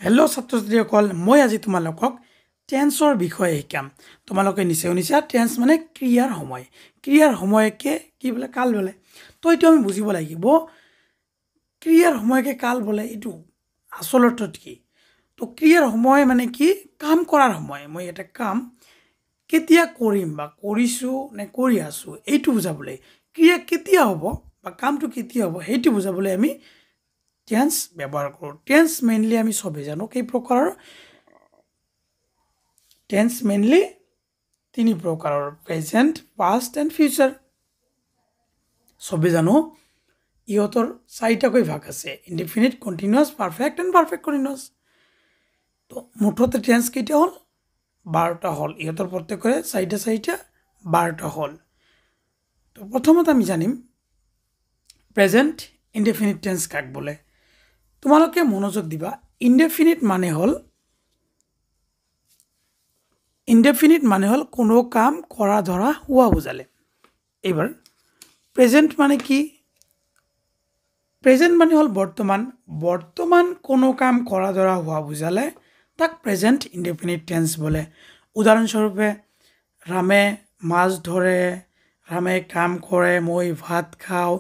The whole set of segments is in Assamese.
হেল্ল' ছাত্ৰ-ছাত্ৰীসকল মই আজি তোমালোকক টেন্সৰ বিষয়ে শিকাম তোমালোকে নিশ্চয় শুনিছা টেন্স মানে ক্ৰিয়াৰ সময়কে কি বোলে কাল বোলে তো এইটো আমি বুজিব লাগিব ক্ৰিয়াৰ সময়কে কাল বোলে এইটো আচল অৰ্থত কি তো ক্ৰিয়াৰ সময় মানে কি কাম কৰাৰ সময় মই এটা কাম কেতিয়া কৰিম বা কৰিছো নে কৰি আছো এইটো বুজাবলৈ ক্ৰিয়া কেতিয়া হ'ব বা কামটো কেতিয়া হ'ব সেইটো বুজাবলৈ আমি টেন্স ব্যৱহাৰ কৰোঁ টেন্স মেইনলি আমি সবে জানো কেই প্ৰকাৰৰ টেন্স মেইনলি তিনি প্ৰকাৰৰ প্ৰেজেন্ট পাষ্ট এণ্ড ফিউচাৰ সবে জানো ইহঁতৰ চাৰিটাকৈ ভাগ আছে indefinite continuous perfect and perfect continuous তো মুঠতে টেন্স কেইটা হ'ল 12টা হ'ল ইহঁতৰ প্ৰত্যেকৰে চাৰিটা 12টা হ'ল তো প্ৰথমত আমি জানিম প্ৰেজেন্ট ইনডিফিনিট টেন্স কাক বোলে তোমালোকে মনোযোগ দিবা ইনডেফিনিট মানে হ'ল কোনো কাম কৰা ধৰা হোৱা বুজালে এবাৰ প্ৰেজেন্ট মানে কি প্ৰেজেন্ট মানে হ'ল বৰ্তমান কোনো কাম কৰা ধৰা হোৱা বুজালে তাক প্ৰেজেন্ট ইনডেফিনিট টেন্স বোলে উদাহৰণস্বৰূপে ৰামে মাছ ধৰে ৰামে কাম কৰে মই ভাত খাওঁ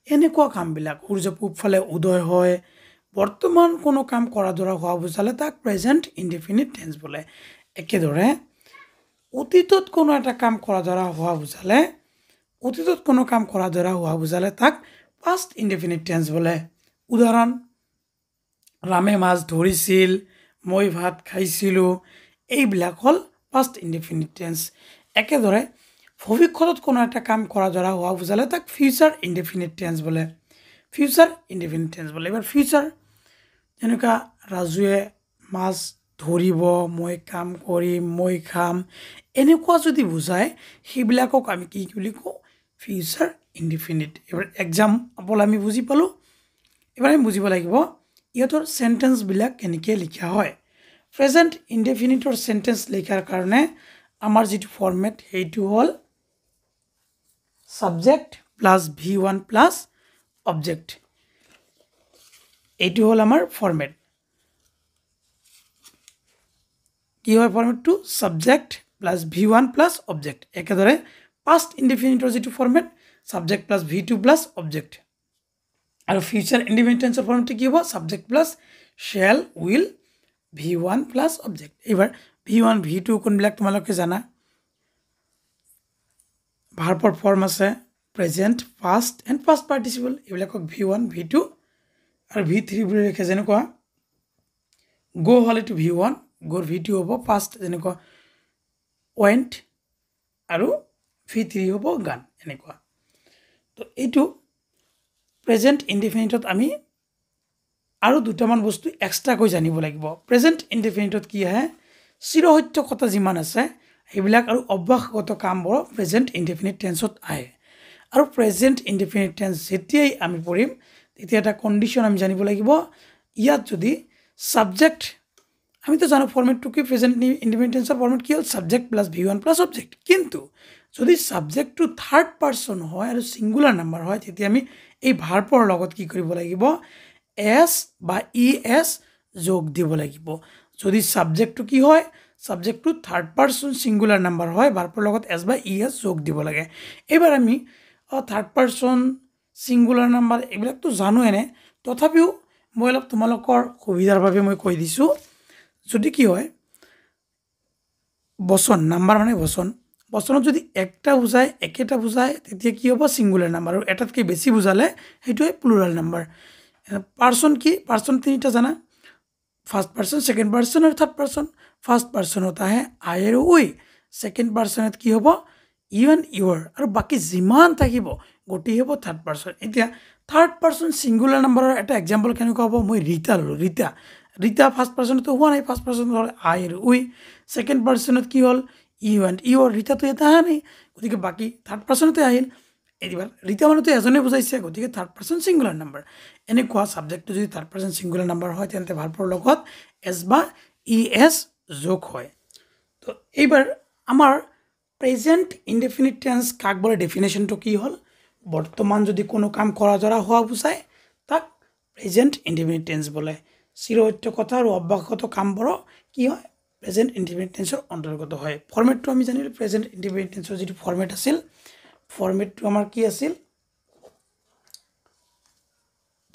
এনেকুৱা কামবিলাক সূৰ্য পূব ফালে উদয় হয় বৰ্তমান কোনো কাম কৰা ধৰা হোৱা বুজালে তাক প্ৰেজেন্ট ইনডিফিনিট টেন্স বোলে একেদৰে অতীতত কোনো এটা কাম কৰা ধৰা হোৱা বুজালে তাক পাষ্ট ইনডিফিনিট টেন্স বোলে উদাহৰণ ৰামে মাছ ধৰিছিল মই ভাত খাইছিলোঁ এইবিলাক হ'ল পাষ্ট ইনডিফিনিট টেন্স একেদৰে ভৱিষ্যতত কোনো এটা কাম কৰা ধৰা হোৱা বুজালে তাক ফিউচাৰ ইনডিফিনিট টেন্স বোলে এবাৰ ফিউচাৰ যেনেকুৱা ৰাজুৱে মাছ ধৰিব মই কাম কৰিম মই খাম এনেকুৱা যদি বুজায় সেইবিলাকক আমি কি বুলি কওঁ ফিউচাৰ ইনডিফিনিট এবাৰ এক্সাম্পল আমি বুজি পালোঁ এবাৰ আমি বুজিব লাগিব ইহঁতৰ চেণ্টেন্সবিলাক কেনেকৈ লিখা হয় প্ৰেজেন্ট ইনডিফিনিটৰ চেণ্টেন্স লিখাৰ কাৰণে আমাৰ যিটো ফৰ্মেট সেইটো হ'ল subject plus V1 plus object এইটো হ'ল আমাৰ ফৰ্মেট কি হয় ফৰ্মেটটো subject plus V1 plus object একেদৰে পাষ্ট ইনডিফিনিটৰ যিটো format subject plus V2 plus object আৰু ফিউচাৰ ইনডিফিনিট টেন্সৰ ফৰ্মেটটো কি হ'ব subject plus shall will V1 plus object এইবাৰ V1 V2 কোনবিলাক তোমালোকে জানা ভাৰ্বৰ ফৰ্ম আছে present past and past participle এইবিলাকক V1 V2 আৰু V3 বুলি লিখে যেনেকুৱা গো হ'লেটো V1 গোৰ V2 হ'ব পাষ্ট যেনেকুৱা ৱেণ্ট আৰু V3 হ'ব গান এনেকুৱা তো এইটো প্ৰেজেন্ট ইনডিফিনিটত আমি আৰু দুটামান বস্তু এক্সট্ৰাকৈ জানিব লাগিব প্ৰেজেন্ট ইনডিফিনিটত কি আহে চিৰসত্যকতা যিমান আছে সেইবিলাক আৰু অভ্যাসগত কামবোৰ প্ৰেজেন্ট ইনডিফিনিট টেন্সত আহে আৰু প্ৰেজেন্ট ইনডিফিনিট টেন্স যেতিয়াই আমি পঢ়িম তেতিয়া এটা কণ্ডিশ্যন আমি জানিব লাগিব ইয়াত যদি সাবজেক্ট আমিতো জানো ফৰ্মেটটো কি প্ৰেজেন্ট ইনডিফিনিট টেন্সৰ ফৰ্মেট কি হ'ল subject plus V1 plus object কিন্তু যদি সাবজেক্টটো থাৰ্ড পাৰ্চন হয় আৰু সিঙ্গুলাৰ নাম্বাৰ হয় তেতিয়া আমি এই ভাৰ্বৰ লগত কি কৰিব লাগিব এছ বা ES যোগ দিব লাগিব যদি সাবজেক্টটো কি হয় সাবজেক্টটো থাৰ্ড পাৰ্চন সিঙ্গুলাৰ নাম্বাৰ হয় ভাৰ্বৰ লগত এছ বা ES যোগ দিব লাগে এবাৰ আমি থাৰ্ড পাৰ্চন সিঙ্গুলাৰ নাম্বাৰ এইবিলাকতো জানো এনে তথাপিও মই অলপ তোমালোকৰ সুবিধাৰ বাবে মই কৈ দিছোঁ যদি কি হয় বচন নাম্বাৰ মানে বচনত যদি একটা বুজায় একেটা বুজায় তেতিয়া কি হ'ব সিঙ্গুলাৰ নাম্বাৰ আৰু এটাতকৈ বেছি বুজালে সেইটোৱে প্লুৰাল নাম্বাৰ পাৰ্চন কি পাৰ্চন তিনিটা জানা ফাৰ্ষ্ট পাৰ্চন সেকেন্ড পাৰ্চন আৰু থাৰ্ড পাৰ্চন ফাৰ্ষ্ট পাৰ্চনত আহে আই আৰু উই সেকেন্ড পাৰ্চনত কি হ'ব ইউ এণ্ড ইউৰ আৰু বাকী যিমান থাকিব গোটেই হ'ব থাৰ্ড পাৰ্চন এতিয়া থাৰ্ড পাৰ্চন সিঙ্গুলাৰ নাম্বাৰৰ এটা এক্সাম্পল কেনেকুৱা হ'ব মই ৰীতা ল'লোঁ ৰীতা ফাৰ্ষ্ট পাৰ্চনতো হোৱা নাই ফাৰ্ষ্ট পাৰ্চনত হ'ল আই আৰু উই সেকেন্ড পাৰ্চনত কি হ'ল ইউ এণ্ড ইউৰ ৰীতাটো এটা অহা নাই গতিকে বাকী থাৰ্ড পাৰ্চনতে আহিল এইবাৰ ৰীতা মানুহটো এজনে বুজাইছে গতিকে থাৰ্ড পাৰ্চন সিঙ্গুলাৰ নাম্বাৰ এনেকুৱা সাবজেক্টটো যদি থাৰ্ড পাৰ্চন সিঙ্গুলাৰ নাম্বাৰ হয় তেন্তে ভাৰ্বৰ লগত এছ বা ES যোগ হয় তো এইবাৰ আমাৰ প্ৰেজেন্ট ইনডিফিনিট টেন্স কাক বোলে ডেফিনেশ্যনটো কি হ'ল বৰ্তমান যদি কোনো কাম কৰা ধৰা হোৱা বুজায় তাক প্ৰেজেন্ট ইনডিফিনিট টেন্স বোলে চিৰহত্যকতা আৰু অব্যাহত কামবোৰ কি হয় প্ৰেজেন্ট ইনডিফিনিট টেন্সৰ অন্তৰ্গত হয় ফৰ্মেটটো আমি জানিলো প্ৰেজেন্ট ইনডিফিনিট টেন্সৰ যেটো ফৰ্মেট আছিল ফৰ্মেটটো আমাৰ কি আছিল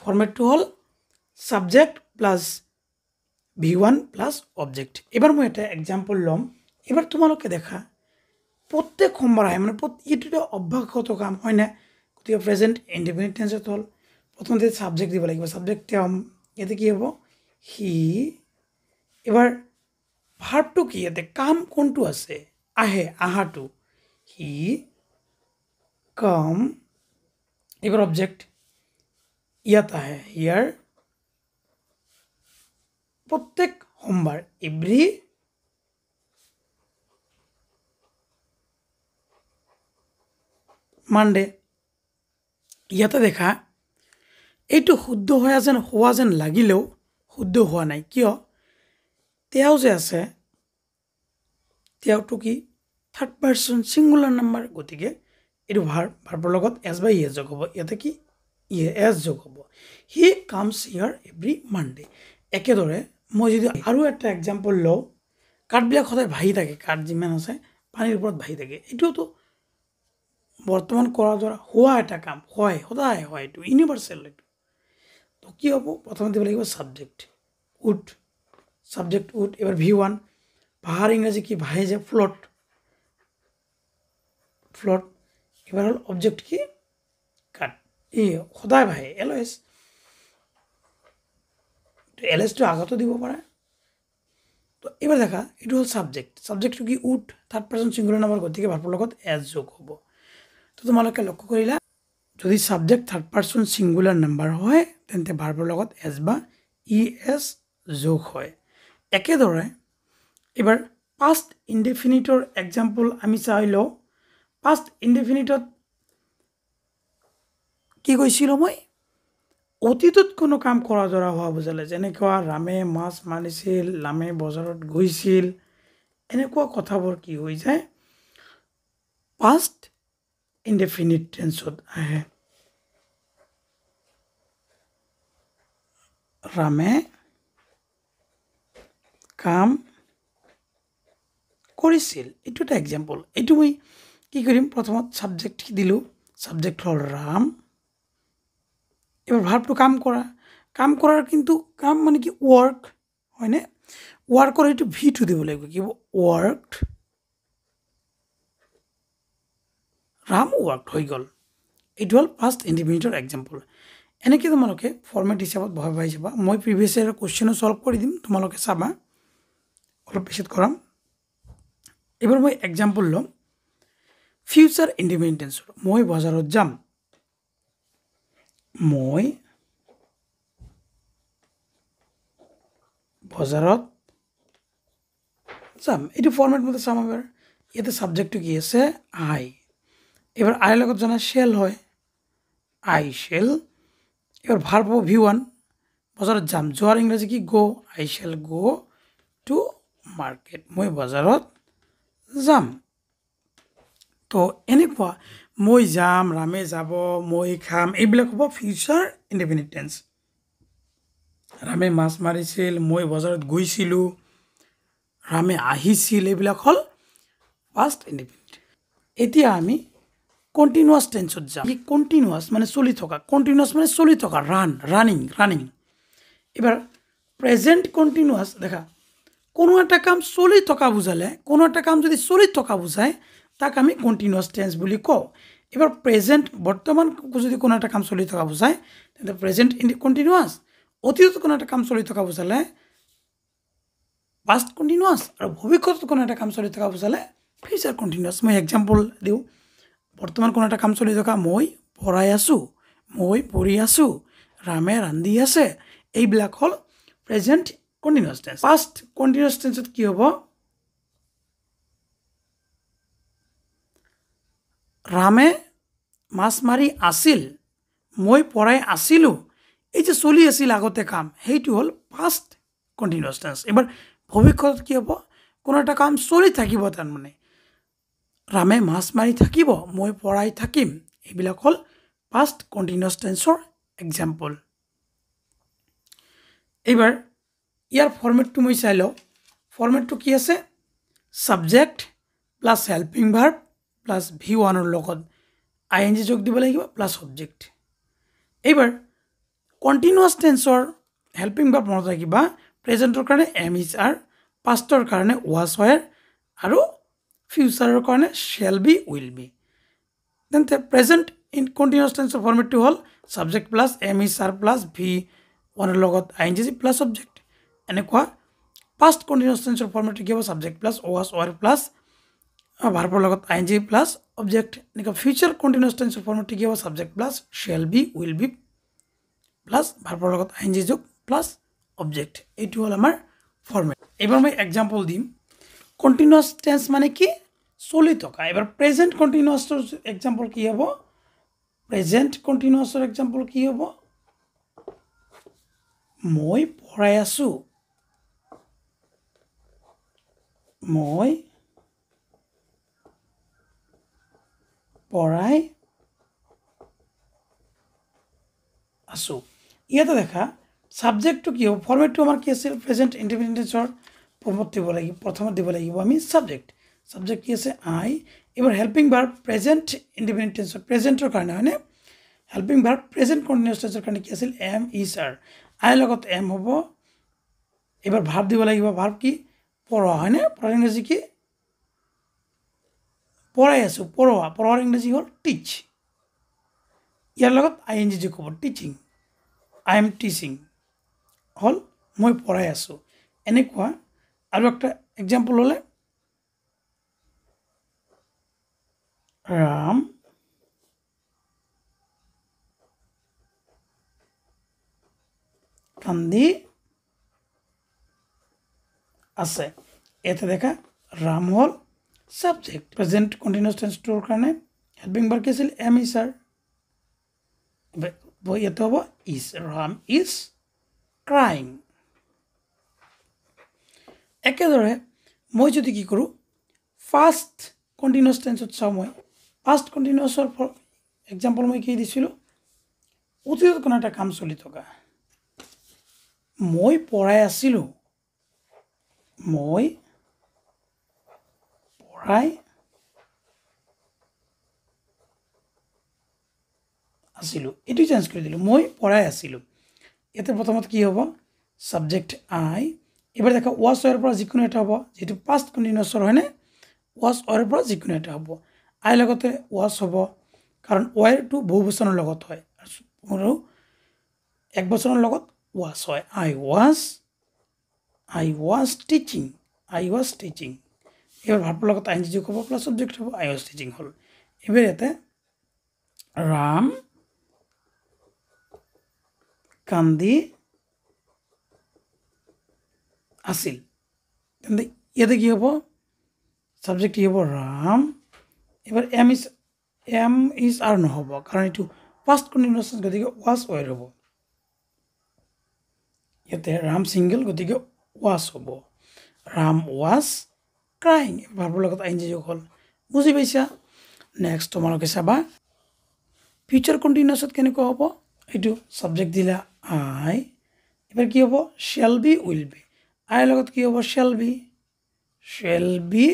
ফৰ্মেটটো হল subject plus v1 plus object এবাৰ মই এটা एग्जांपल লম এবাৰ তোমালোকে দেখা প্রত্যেক সোমবার আহে মানে এটো অব্যাহত কাম হয় না গতিকে প্রেজেন্ট ইনডিফিনিট টেন্সত হল প্রথমতে সাবজেক্ট দিব লাগিব সাবজেক্ট এতে কি হ'ব হি এবাৰ ভাৰ্বটো কি এতে কাম কোনটো আছে আহে আহাটো হি কাম এবাৰ অবজেক্ট ইয়াত আহে হিয়াৰ প্ৰত্যেক সোমবাৰ এভৰি মানডে ইয়াতে দেখা এইটো শুদ্ধ হোৱা যেন লাগিলেও শুদ্ধ হোৱা নাই কিয় তেও যে আছে তেওটো কি থাৰ্ড পাৰসন সিঙ্গুলাৰ নাম্বাৰ গতিকে এইটো ভাৰ্বৰ লগত এস বাই ইয়ে যোগ হ'ব ইয়াতে কি ইয়ে এস যোগ হ'ব he comes here every Monday একেদৰে মই যদি আৰু এটা एग्जांपल লও কাঠবিলাক সদায় ভাহি থাকে কাঠ যিমান আছে পানীৰ ওপৰত ভাহি থাকে এটোতো বৰ্তমান কৰা দ্বাৰা হোৱা এটা কাম হয় সদায় হয় এটো ইউনিভাৰ্সাল এটো তো কি হ'ব প্ৰথমে দিব লাগিব সাবজেক্ট উড সাবজেক্ট উড এবাৰ v1 পাহাড় ইংৰাজী কি ভাহে যে ফ্লোট ফ্লোট এবাৰ হল অবজেক্ট কি কাট এই সদায় ভাহে এলএস তো এলএস তো আগতো দিব পারে তো এবাৰ দেখা এটো হল সাবজেক্ট সাবজেক্টটো কি উড থাৰ্ড পাৰসন সিঙ্গুলাৰ নাম্বাৰ গতিকে ভাৰ্বৰ লগত এস যোগ হ'ব তো তোমালোকে লক্ষ্য কৰিলা যদি subject third person singular number হয় তেন্তে ভাৰ্বৰ লগত এস বা ইএস যোগ হয় একেদৰে এবাৰ পাস্ট ইনডিফিনিটৰ एग्जांपल আমি চাই লও পাস্ট ইনডিফিনিটত কি কৈছিল মই অতীতত কোনো কাম কৰা দৰা হোৱা বুজালে যেনেকুৱা ৰামে মাছ মাৰিছিল লামে বজাৰত গৈছিল এনেকুৱা কথাবোৰ কি হৈ যায় পাস্ট ইনডিফিনিট টেন্সত আহে ৰামে কাম কৰিছিল এটো এটা एग्जांपल এটো মই কি কৰিম প্ৰথমত সাবজেক্ট কি দিলো সাবজেক্ট হল ৰাম এবাৰ ভাৰ্বটো কাম কৰাৰ কিন্তু কাম মানে কি ওয়াৰ্ক হয়নে ওয়াৰ্কৰ এটো v2 দিব লাগিব কি ওয়াৰ্কড ৰাম ওয়াৰ্কড হৈ গল এটো হল পাস্ট ইনডিফিনিটৰ एग्जांपल এনেকে তোমালোকে ফৰম্যাট হিসাবত ভাবাই যাবা মই প্ৰিভিয়াস ইয়াৰ কোশ্চেন সলভ কৰি দিম তোমালোকে চাবা অলপ পিছত কৰাম এবাৰ মই एग्जांपल লম ফিউচাৰ ইনডিফিনিট টেন্সৰ মই বজাৰত যাম মই বজাৰত যাম এটো ফৰম্যাট মতে চাম এবাৰ ইয়াতে সাবজেক্টটো কি আছে আই এবাৰ আই লগত জানা শেল হয় আই শেল এবাৰ ভাৰ্ব v1 বজাৰত যাম যোৱাৰ ইংৰাজী কি গো I shall go to market মই বজাৰত যাম তো এনেকুৱা মই যাম ৰামে যাব মই খাম এইবিলাক হ'ব ফিউচাৰ ইনডিফিনিট টেন্স ৰামে মাছ মাৰিছিল মই বজাৰত গৈছিলো ৰামে আহিছিল এইবিলাক হল পাস্ট ইনডিফিনিট এতিয়া আমি কন্টিনিউয়াস টেন্সত যাম কি কন্টিনিউয়াস মানে চলি থকা কন্টিনিউয়াস মানে চলি থকা রানিং এবাৰ প্রেজেন্ট কন্টিনিউয়াস দেখা কোনো একটা কাম চলি থকা বুজালে কোনো একটা কাম যদি চলি থকা বুজায় তাক আমি কন্টিনিউয়াস টেন্স বুলি কও এবাৰ প্ৰেজেন্ট বৰ্তমান যদি কোনো একটা কাম চলি থকা বুজায় তেন্তে প্রেজেন্ট কন্টিনিউয়াস অতীতত কোনো একটা কাম চলি থকা বুজালে পাস্ট কন্টিনিউয়াস আৰু ভৱিষ্যতত কোনো একটা কাম চলি থকা বুজালে ফিউচাৰ কন্টিনিউয়াস মই एग्जांपल দিও বৰ্তমান কোনো একটা কাম চলি থকা মই পঢ়াই আছো মই পঢ়ি আছো ৰামে ৰান্ধি আছে এইবিলাক হল present continuous tense past continuous টেন্সত কি হ'ব ৰামে মাছ মাৰি আছিল মই পঢ়াই আছিলো এই যে চলি আছিল আগতে কাম হেইটো হল পাস্ট কন্টিনিউয়াস টেন্স এবাৰ ভৱিষ্যতত কি হ'ব কোনো একটা কাম চলি থাকিব তাৰ মানে ৰামে মাছ মাৰি থাকিব মই পঢ়াই থাকিম এইবিলাক হল পাস্ট কন্টিনিউয়াস টেন্সৰ एग्जांपल এবাৰ ইয়াৰ ফৰ্মেটটো মই চাই লওঁ ফৰ্মেটটো কি আছে subject plus helping verb plus V1 ৰ লগত ING যোগ দিব লাগিব প্লাস অবজেক্ট এইবাৰ কন্টিনিউয়াস টেন্সৰ হেল্পিং ভাৰ্ব মনত ৰাখিবা প্ৰেজেন্টৰ কাৰণে am is are পাষ্টৰ কাৰণে was were আৰু ফিউচাৰৰ কাৰণে shall be will be then the present in continuous tense format to hol subject plus am is are plus V1 ৰ লগত ING plus object এনেকুৱা past continuous tense format to give subject plus was were plus verb ৰ লগত ING plus object এনেকুৱা future continuous tense format to give subject plus shall be will be plus verb ৰ লগত ING যোগ plus object এইটো হল আমাৰ ফৰ্মেট এবাৰ মই एग्जांपल দিম কন্টিনিউয়াস টেন্স মানে কি চলি থকা এবাৰ প্ৰেজেন্ট কন্টিনিউয়াসৰ एग्जांपल কি হ'ব প্ৰেজেন্ট কন্টিনিউয়াসৰ एग्जांपल কি হ'ব মই পঢ়াই আছো মই পঢ়াই আছো ইয়াতে দেখা সাবজেক্টটো কি হ'ব ফৰ্মেটটো আমাৰ কি আছিল প্ৰেজেন্ট ইনডিপেন্ডেন্ট টেন্সৰ প্ৰথমত দিব লাগিব আমি সাবজেক্ট সাবজেক্ট কি আছে আই এবাৰ হেল্পিং ভাৰ্ব প্ৰেজেন্ট ইনডিপেন্ডেন্ট টেন্সৰ প্ৰেজেন্টৰ কাৰণে হয়নে হেল্পিং ভাৰ্ব প্ৰেজেন্ট কন্টিনিউয়াস টেন্সৰ কাৰণে কি আছিল am is are আই লগত am হ'ব এবাৰ ভাৰ্ব দিব লাগিব ভাৰ্ব কি পঢ়া হয়নে পঢ়াৰ ইংৰাজী কি পঢ়াই আছো পঢ়াৰ ইংৰাজী হ'ল টিচ ইয়াৰ লগত ING যোগ হ'ব টিচিং I am teaching হল মই পঢ়াই আছো এনেকুৱা আৰু একটা एग्जांपल হলে ৰাম কান্দি আছে এতে দেখা ৰাম হল সাবজেক্ট প্ৰেজেন্ট কন্টিনিউয়াস টেন্স টুৰ কাৰণে হেল্পিং ভার্ব কি আছিল am is are এতে হ'ব is ram is crying একেদৰে মই যদি কি কৰো ফাৰ্স্ট কন্টিনিউয়াস টেন্সত চাও মই ফাৰ্স্ট কন্টিনিউয়াসৰ एग्जांपल মই কি দিছিলো অতীতত কোনো এটা কাম চলি থকা মই পঢ়াই আছিলো মই পঢ়াই আছিলো এটো চেঞ্জ কৰি দিলো মই পঢ়াই আছিলো এতে প্ৰথমত কি হ'ব সাবজেক্ট আই এবাৰ দেখা was were পৰা যিকোনো এটা হ'ব যেটো past continuous হয়নে was were পৰা যিকোনো এটা হ'ব আই লগতে was হ'ব কাৰণ were টু বহুবচনৰ লগত হয় আৰু এক বচনৰ লগত was হয় I was teaching এবাৰ ভাৰ্বৰ লগত ING যোগ হ'ব প্লাস সাবজেক্ট হ'ব I was teaching হল এবাৰ এতে রাম কান্দি আছিল তেন্তে ইয়াতে কি হ'ব সাবজেক্ট কি হ'ব রাম এবাৰ am is are নহব কাৰণ এটো past continuous গতিকে was were হ'ব ইয়াতে ৰাম সিঙ্গেল গতিকে was হ'ব ৰাম was crying ভাৰ্বৰ লগত ING যোগ হল বুজি পাইছা নেক্সট তোমালোকে চাবা ফিউচাৰ কন্টিনিউয়াসত কেনেকুৱা হ'ব এটো সাবজেক্ট দিলা আই এবাৰ কি হ'ব shall be will be আই লগত কি হ'ব shall be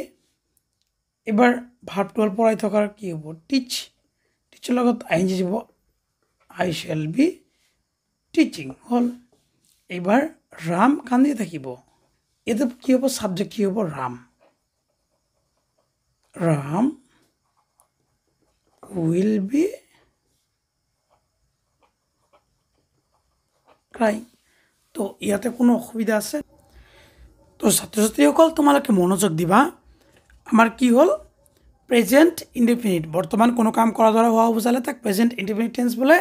এবাৰ ভাৰ্বটো হল পঢ়াই থকাৰ কি হ'ব টিচৰ লগত ING দিব I shall be teaching হল এবাৰ রাম কান্দি থাকিব এতে কি হ'ব সাবজেক্ট কি হ'ব রাম will be crying তো ইয়াতে কোনো অসুবিধা আছে তো ছাত্রছাত্রীসকল তোমালোকে মনোযোগ দিবা আমাৰ কি হল প্ৰেজেন্ট ইনডিফিনিট বৰ্তমান কোনো কাম কৰা দ্বাৰা হোৱা বুজালে তাক প্ৰেজেন্ট ইনডিফিনিট টেন্স বোলে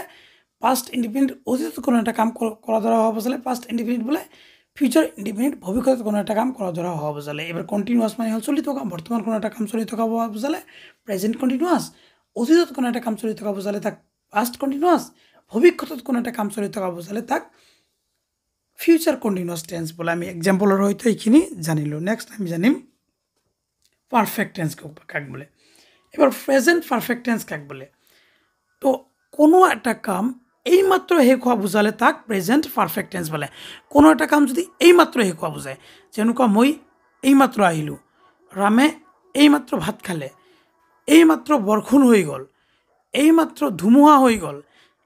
পাস্ট ইনডিফিনিট অতীতত কোনো এটা কাম কৰা দ্বাৰা হোৱা বুজালে পাস্ট ইনডিফিনিট বোলে ফিউচাৰ ইনডিফিনিট ভবিষ্যত কোনো এটা কাম কৰা দ্বাৰা হোৱা বুজালে এবাৰ কন্টিনিউয়াস মানে হল চলি থকা বৰ্তমান কোনো এটা কাম চলি থকা হোৱা বুজালে প্রেজেন্ট কন্টিনিউয়াস অতীতত কোনো এটা কাম চলি থকা বুজালে তাক পাস্ট কন্টিনিউয়াস ভবিষ্যতত কোনো এটা কাম চলি থকা বুজালে তাক ফিউচার কন্টিনিউয়াস টেন্স বলে আমি एग्जांपलৰ হয়তো এইখিনি জানিলো নেক্সট আমি জানিম পারফেক্ট টেন্স কাক বলে এবার প্রেজেন্ট পারফেক্ট টেন্স কাক বলে তো কোনো একটা কাম এইমাত্ৰ শেষ হোৱা বুজালে তাক প্ৰেজেণ্ট পাৰফেক্ট টেন্স বোলে কোনো এটা কাম যদি এইমাত্ৰ শেষ হোৱা বুজায় যেনেকুৱা মই এইমাত্ৰ আহিলোঁ ৰামে এইমাত্ৰ ভাত খালে এইমাত্ৰ বৰষুণ হৈ গ'ল এইমাত্ৰ ধুমুহা হৈ গ'ল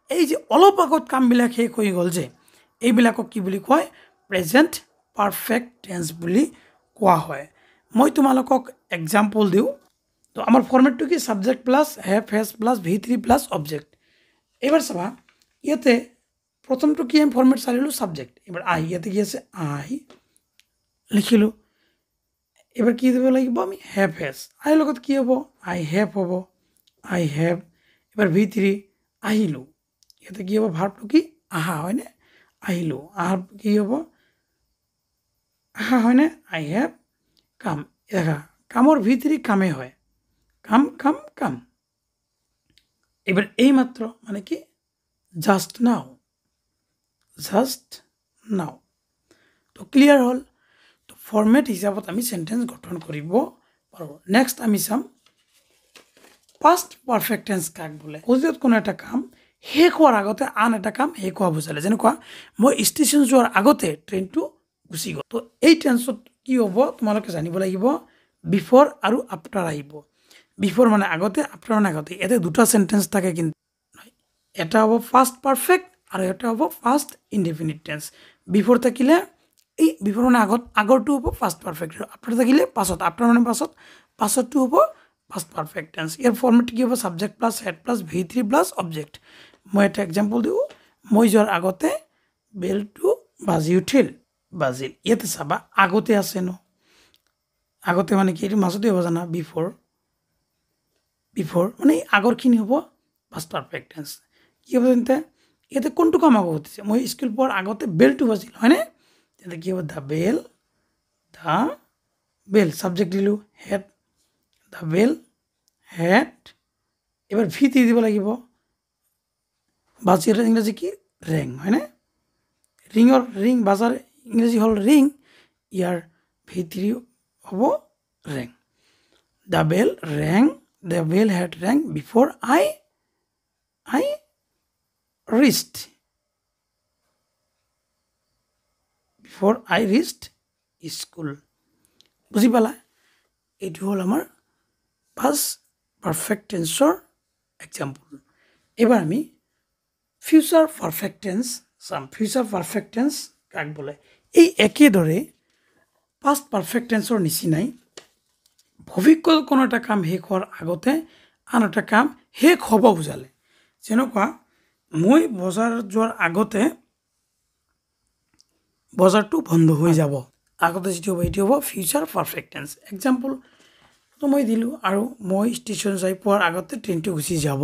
এই যে অলপ আগত কামবিলাক শেষ হৈ গ'ল যে এইবিলাকক কি বুলি কয় প্ৰেজেণ্ট পাৰফেক্ট টেন্স বুলি কোৱা হয় মই তোমালোকক এক্সাম্পল দিওঁ তো আমাৰ ফৰ্মেটটো কি subject plus have has plus V3 plus object এইবাৰ চাবা ইয়াতে প্ৰথমটো কি আমি ফৰ্মেট চালিলোঁ ছাবজেক্ট এবাৰ আই ইয়াতে কি আছে আই লিখিলোঁ এবাৰ কি দিব লাগিব আমি হেভ হেজ আইৰ লগত কি হ'ব আই হেভ হ'ব আই হেভ এবাৰ V3 আহিলোঁ ইয়াতে কি হ'ব ভাৰ্বটো কি আহা হয়নে আহিলোঁ আহাৰ কি হ'ব আহা হয়নে আই হেভ কাম দেখা কামৰ V3 কামেই হয় কাম কাম কাম এবাৰ এইমাত্ৰ মানে কি জাষ্ট নাও তো ক্লিয়াৰ হ'ল তো ফৰ্মেট হিচাপত আমি সেন্টেন্স গঠন কৰিব পাৰোঁ নেক্সট আমি চাম পাষ্ট পাৰফেক্ট টেন্স কাক বোলে অতীতত কোনো এটা কাম শেষ হোৱাৰ আগতে আন এটা কাম শেষ হোৱা বুজালে যেনেকুৱা মই ষ্টেচন যোৱাৰ আগতে ট্ৰেইনটো গুচি গ'ল তো এই টেন্সত কি হ'ব তোমালোকে জানিব লাগিব বিফৰ আৰু আফটাৰ আহিব বিফৰ মানে আগতে আফটাৰ মানে আগতে ইয়াতে দুটা সেন্টেন্স থাকে কিন্তু এটা হ'ব ফাৰ্ষ্ট পাৰফেক্ট আৰু এটা হ'ব ফাৰ্ষ্ট ইনডেফিনিট টেন্স বিফৰ থাকিলে এই বিফৰ মানে আগৰটো হ'ব ফাৰ্ষ্ট পাৰফেক্ট আৰু আফটাৰ থাকিলে পাছত আফটাৰ মানে পাছতটো হ'ব ফাৰ্ষ্ট পাৰফেক্ট টেন্স ইয়াৰ ফৰ্মেট কি হ'ব subject plus head plus V3 plus object মই এটা এক্সাম্পল দিওঁ মই যোৱাৰ আগতে বেলটো বাজি উঠিল বাজিল ইয়াতে চাবা আগতে আছে ন আগতে মানে কি এইটো মাজতে হ'ব জানা বিফৰ মানে আগৰখিনি হ'ব ফাৰ্ষ্ট পাৰফেক্ট টেন্স কি হ'ব তেন্তে ইয়াতে কোনটো কাম আগত ঘটিছে মই স্কুল পোৱাৰ আগতে বেলটো বাজিল হয়নে তেন্তে কি হ'ব দ্য বেল সাবজেক্ট দিলোঁ হেড দ্য বেল হেড এবাৰ V3 দিব লাগিব বাজিৰ ইংৰাজী কি ৰেং হয়নে ৰিং বাজাৰ ইংৰাজী হ'ল ৰিং ইয়াৰ V3 হ'ব rang the bell had rang before I reached school বুজি পালা এইটো হ'ল আমাৰ পাষ্ট পাৰফেক্ট টেন্সৰ এক্সাম্পল এবাৰ আমি ফিউচাৰ পাৰফেক্ট টেন্স চাম ফিউচাৰ পাৰফেক্ট টেন্স কাক বোলে এই একেদৰে পাষ্ট পাৰফেক্ট টেন্সৰ নিচিনাই ভৱিষ্যত কোনো এটা কাম শেষ হোৱাৰ আগতে আন এটা কাম শেষ হ'ব বুজালে যেনেকুৱা মই বজাৰত যোৱাৰ আগতে বজাৰটো বন্ধ হৈ যাব আগতে যিটো হ'ব এইটো হ'ব ফিউচাৰ পাৰফেক্ট টেন্স এক্সাম্পল তো মই দিলোঁ আৰু মই ষ্টেচন যাই পোৱাৰ আগতে ট্ৰেইনটো গুচি যাব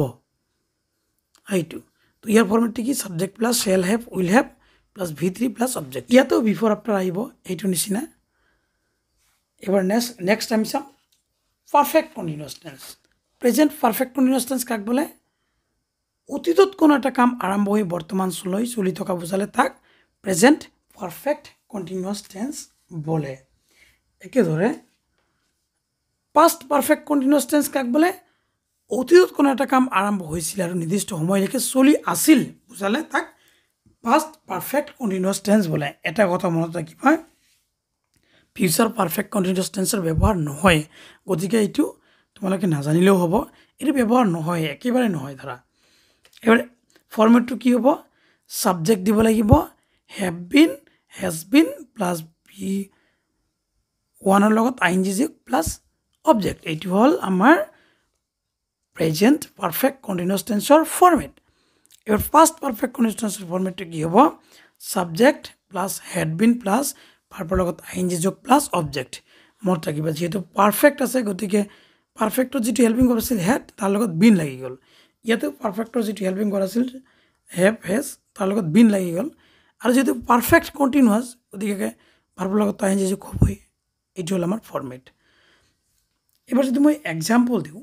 এইটো তো ইয়াৰ ফৰ্মেটটো কি subject plus shell have will have plus V3 plus object ইয়াতো বিফৰ আফটাৰ আহিব এইটো নিচিনা এবাৰ নেক্সট আমি চাম perfect continuous tense present perfect continuous tense কাক বোলে অতীতত কোনো এটা কাম আৰম্ভ হৈ বৰ্তমানলৈ চলি থকা বুজালে তাক প্ৰেজেণ্ট পাৰফেক্ট কণ্টিনিউয়াছ টেন্স বোলে একেদৰে পাষ্ট পাৰফেক্ট কণ্টিনিউয়াছ টেন্স কাক বোলে অতীতত কোনো এটা কাম আৰম্ভ হৈছিল আৰু নিৰ্দিষ্ট সময়লৈকে চলি আছিল বুজালে তাক পাষ্ট পাৰফেক্ট কণ্টিনিউয়াছ টেন্স বোলে এটা কথা মনত ৰাখিবা ফিউচাৰ পাৰফেক্ট কণ্টিনিউয়াছ টেন্সৰ ব্যৱহাৰ নহয় গতিকে এইটো তোমালোকে নাজানিলেও হ'ব এইটো ব্যৱহাৰ নহয় একেবাৰে নহয় ধৰা এবাৰ ফৰ্মেটটো কি হ'ব সাবজেক্ট দিব লাগিব have been has been plus V1 লগত ING প্লাছ অবজেক্ট এইটো হ'ল আমাৰ প্ৰেজেণ্ট পাৰফেক্ট কণ্টিনিউয়াছ টেন্সৰ ফৰ্মেট এবাৰ পাষ্ট পাৰফেক্ট কণ্টিনিউয়াছ টেন্সৰ ফৰ্মেটটো কি হ'ব subject plus had been plus ভাৰ্বৰ লগত ING প্লাছ অবজেক্ট মনত ৰাখিবা যিহেতু পাৰফেক্ট আছে গতিকে পাৰফেক্টৰ যিটো হেল্পিং ভাৰ্ব আছিল হেড তাৰ লগত বিন লাগি গ'ল ইয়াতে পাৰফেক্টৰ যিটো হেল্পিং ভাৰ্ব আছিল হেভ হেজ তাৰ লগত বিন লাগি গ'ল আৰু যেহেতু পাৰফেক্ট কণ্টিনিউয়াছ গতিকে ভাৰ্বৰ লগত ING হ'বই এইটো হ'ল আমাৰ ফৰ্মেট এবাৰ যদি মই এক্সাম্পল দিওঁ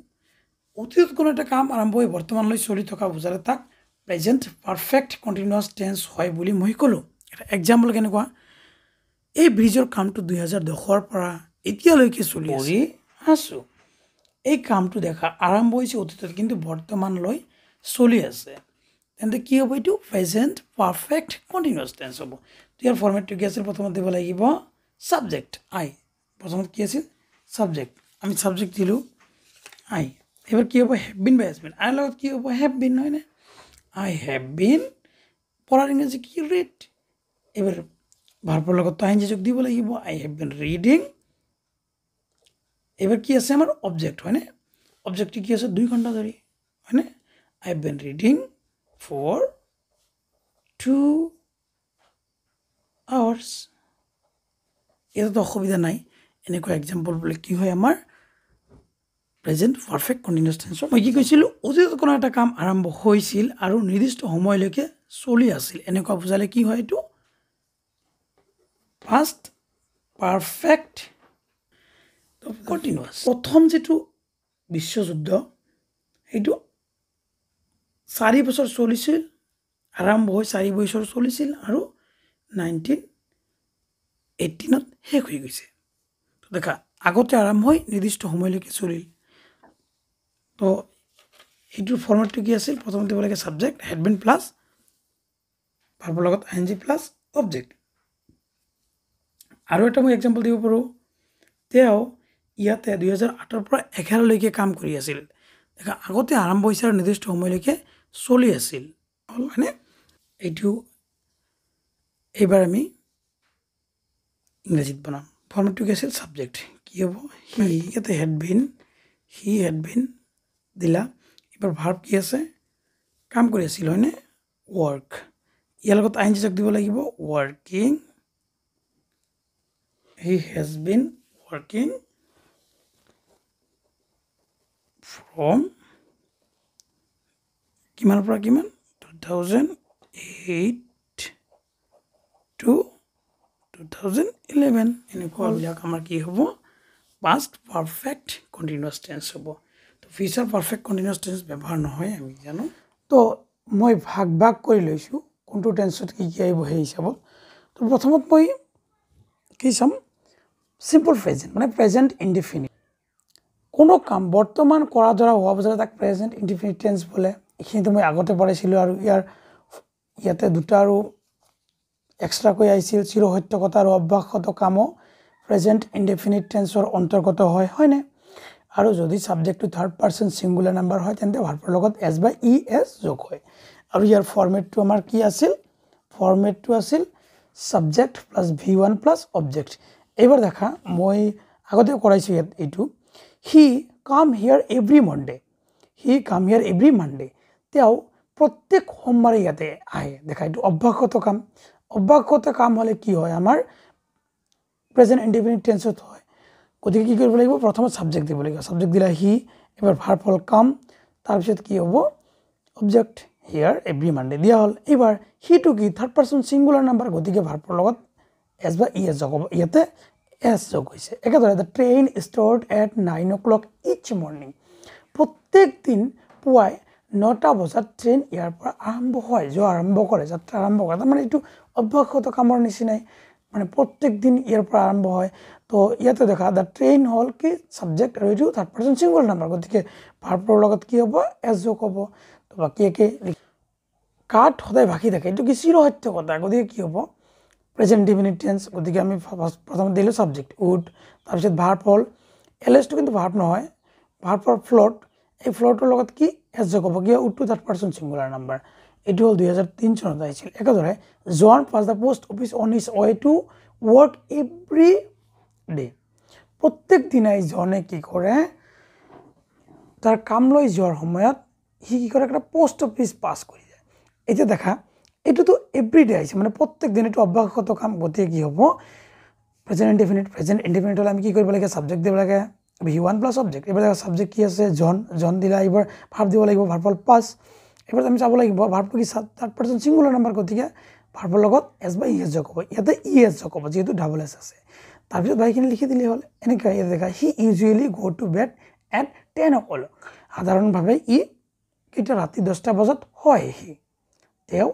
অতীতত কোনো এটা কাম আৰম্ভ হৈ বৰ্তমানলৈ চলি থকা বুজালে তাক প্ৰেজেণ্ট পাৰফেক্ট কণ্টিনিউয়াছ টেন্স হয় বুলি মই ক'লোঁ এটা এক্সাম্পল কেনেকুৱা এই ব্ৰিজৰ কামটো 2010ৰ পৰা এতিয়ালৈকে চলি আছোঁ এই কামটো দেখা আৰম্ভ হৈছে অতীতত কিন্তু বৰ্তমানলৈ চলি আছে তেন্তে কি হ'ব এইটো প্ৰেজেণ্ট পাৰফেক্ট কণ্টিনিউৱাছ টেন্স হ'ব তো ইয়াৰ ফৰ্মেটটো কি আছিল প্ৰথমত দিব লাগিব ছাবজেক্ট আই প্ৰথমত কি আছিল ছাবজেক্ট আমি ছাবজেক্ট দিলোঁ আই এবাৰ কি হ'ব have been by has been আইৰ লগত কি হ'ব হেভ বিন নহয়নে আই হেভ বিন পঢ়াৰ ইংৰাজী কি ৰিড এবাৰ ভাৰ্বৰ লগত তো আইএনজি যোগ দিব লাগিব আই হেভ বিন ৰিডিং এবাৰ কি আছে আমাৰ অবজেক্ট হয়নে অবজেক্টটো কি আছে 2 ঘণ্টা ধৰি হয়নে I have been reading for 2 hours এটাতো অসুবিধা নাই এনেকুৱা এক্সাম্পল বলে কি হয় আমাৰ প্ৰেজেণ্ট পাৰফেক্ট কণ্টিনিউৱাছ টেন্সৰ মই কি কৈছিলোঁ অতীতত কোনো এটা কাম আৰম্ভ হৈছিল আৰু নিৰ্দিষ্ট সময়লৈকে চলি আছিল এনেকুৱা বুজালে কি হয় এইটো পাষ্ট পাৰফেক্ট কণ্টিনিউৱাছ প্ৰথম যেটো বিশ্বযুদ্ধ সেইটো 4 বছৰ চলিছিল আৰম্ভ হৈ 4 বছৰ চলিছিল আৰু 1918ত শেষ হৈ গৈছে তো দেখা আগতে আৰম্ভ হৈ নিৰ্দিষ্ট সময়লৈকে চলিল তো এইটোৰ ফৰ্মেটটো কি আছিল প্ৰথমতে দিব লাগে ছাবজেক্ট হেড বিন প্লাছ ভাৰ্বৰ লগত আইএনজি প্লাছ অবজেক্ট আৰু এটা মই এক্সাম্পল দিব পাৰোঁ তেওঁ ইয়াতে 2008ৰ পৰা 11 লৈকে কাম কৰি আছিল দেখা আগতে আৰম্ভ হৈছে আৰু নিৰ্দিষ্ট সময়লৈকে চলি আছিল হল মানে এইটো এইবাৰ আমি ইংৰাজীত বনাম ফৰ্মেটটো কি আছিল ছাবজেক্ট কি হ'ব হি ইয়াতে হেড বিন দিলা এবাৰ ভাৰ্ব কি আছে কাম কৰি আছিল হয়নে ৱৰ্ক ইয়াৰ লগত আইএনজি যোগ দিব লাগিব working he has been working from কিমানৰ পৰা কিমান 2008 to 2011 এনেকুৱাবিলাক আমাৰ কি হ'ব পাষ্ট পাৰফেক্ট কণ্টিনিউৱাছ টেন্স হ'ব তো ফিউচাৰ পাৰফেক্ট কণ্টিনিউৱাছ টেন্স ব্যৱহাৰ নহয় আমি জানো তো মই ভাগ কৰি লৈছোঁ কোনটো টেন্সত কি কি আহিব সেই হিচাপত তো প্ৰথমত মই কি চাম চিম্পল প্ৰেজেণ্ট মানে প্ৰেজেণ্ট ইনডিফিনিট কোনো কাম বৰ্তমান কৰা দ্বাৰা হোৱা বুজালে তাক প্ৰেজেণ্ট ইনডিফিনিট টেন্স বোলে এইখিনিতো মই আগতে পঢ়াইছিলোঁ আৰু ইয়াতে দুটা আৰু এক্সট্ৰাকৈ আহিছিল চিৰসত্যকতা আৰু অভ্যাসগত কামো প্ৰেজেণ্ট ইনডিফিনিট টেন্সৰ অন্তৰ্গত হয়নে আৰু যদি ছাবজেক্টটো থাৰ্ড পাৰ্চন ছিংগুলাৰ নাম্বাৰ হয় তেন্তে ভাৰ্বৰ লগত এছ বা ই এছ যোগ হয় আৰু ইয়াৰ ফৰ্মেটটো আমাৰ কি আছিল ফৰ্মেটটো আছিল subject plus V1 plus object এইবাৰ দেখা মই আগতে কৰাইছোঁ ইয়াত এইটো হি কাম হিয়াৰ এভৰি মানডে তেওঁ প্ৰত্যেক সোমবাৰে ইয়াতে আহে দেখা এইটো অভ্যাসগত কাম হ'লে কি হয় আমাৰ প্ৰেজেণ্ট ইনডিফিনিট টেন্সত হয় গতিকে কি কৰিব লাগিব প্ৰথমত ছাবজেক্ট দিব লাগিব ছাবজেক্ট দিলা হি এবাৰ ভাৰ্ব হ'ল কাম তাৰপিছত কি হ'ব অবজেক্ট হিয়াৰ এভৰি মানডে দিয়া হ'ল এইবাৰ হিটো কি থাৰ্ড পাৰ্চন ছিংগুলাৰ নাম্বাৰ গতিকে ভাৰ্বৰ লগত এছ বা ই এছ যোগ হ'ব ইয়াতে এছ যোগ হৈছে একেদৰে the train start at 9 o'clock each morning প্ৰত্যেক দিন পুৱাই 9টা বজাত ট্ৰেইন ইয়াৰ পৰা আৰম্ভ হয় যোৱা আৰম্ভ কৰে যাত্ৰা আৰম্ভ কৰে তাৰমানে এইটো অভ্যাসগত কামৰ নিচিনাই মানে প্ৰত্যেক দিন ইয়াৰ পৰা আৰম্ভ হয় তো ইয়াতে দেখা দ্য ট্ৰেইন হ'ল কি ছাবজেক্ট আৰু এইটো থাৰ্ড পাৰ্চন ছিংগুলাৰ নাম্বাৰ গতিকে ভাৰ্বৰ লগত কি হ'ব এছ যোগ হ'ব তো বাকী একে কাঠ সদায় ভাসি থাকে এইটো কি চিৰসত্যকতা গতিকে কি হ'ব প্ৰেজেণ্ট ইনডিফিনিট টেন্স গতিকে আমি প্ৰথমতে দিলোঁ ছাবজেক্ট উড তাৰপিছত ভাৰ্ব হ'ল এলএছটো কিন্তু ভাৰ্ব নহয় ভাৰ্বৰ ফ্ল'ট এই ফ্ল'টোৰ লগত কি এছ যোগ হ'ব কি উডটো থাৰ্ড পাৰ্চন ছিংগুলাৰ নাম্বাৰ এইটো হ'ল 2003 চনত আহিছিল একেদৰে John pass the post office on his way to work every day প্ৰত্যেক দিনাই জনে কি কৰে তাৰ কাম লৈ যোৱাৰ সময়ত সি কি কৰে একটা পোষ্ট অফিচ পাছ কৰি যায় এতিয়া দেখা এইটোতো এভৰিডে আহিছে মানে প্ৰত্যেক দিন এইটো অভ্যাসগত কাম গতিকে কি হ'ব প্ৰেজেণ্ট ইনডিফিনিট হ'লে আমি কি কৰিব লাগে ছাবজেক্ট দিব লাগে V1 প্লাছ অবজেক্ট এবাৰ ছাবজেক্ট কি আছে জন দিলা এইবাৰ ভাৰ্ব দিব লাগিব ভাৰ্ব হ'ল পাছ এবাৰ আমি চাব লাগিব ভাৰ্বটো কি থাৰ্ড পাৰ্চন ছিংগুলাৰ নাম্বাৰ গতিকে ভাৰ্বৰ লগত এছ বা ই এছ যোগ হ'ব ইয়াতে ই এছ যোগ হ'ব যিহেতু ডাবল এছ আছে তাৰপিছত বাকীখিনি লিখি দিলে হ'ল এনেকৈ ইয়াতে দেখা হি ইউজুৱেলি গ' টু বেড এট 10 o'clock সাধাৰণভাৱে কেতিয়া ৰাতি 10টা বজাত হয় তেওঁ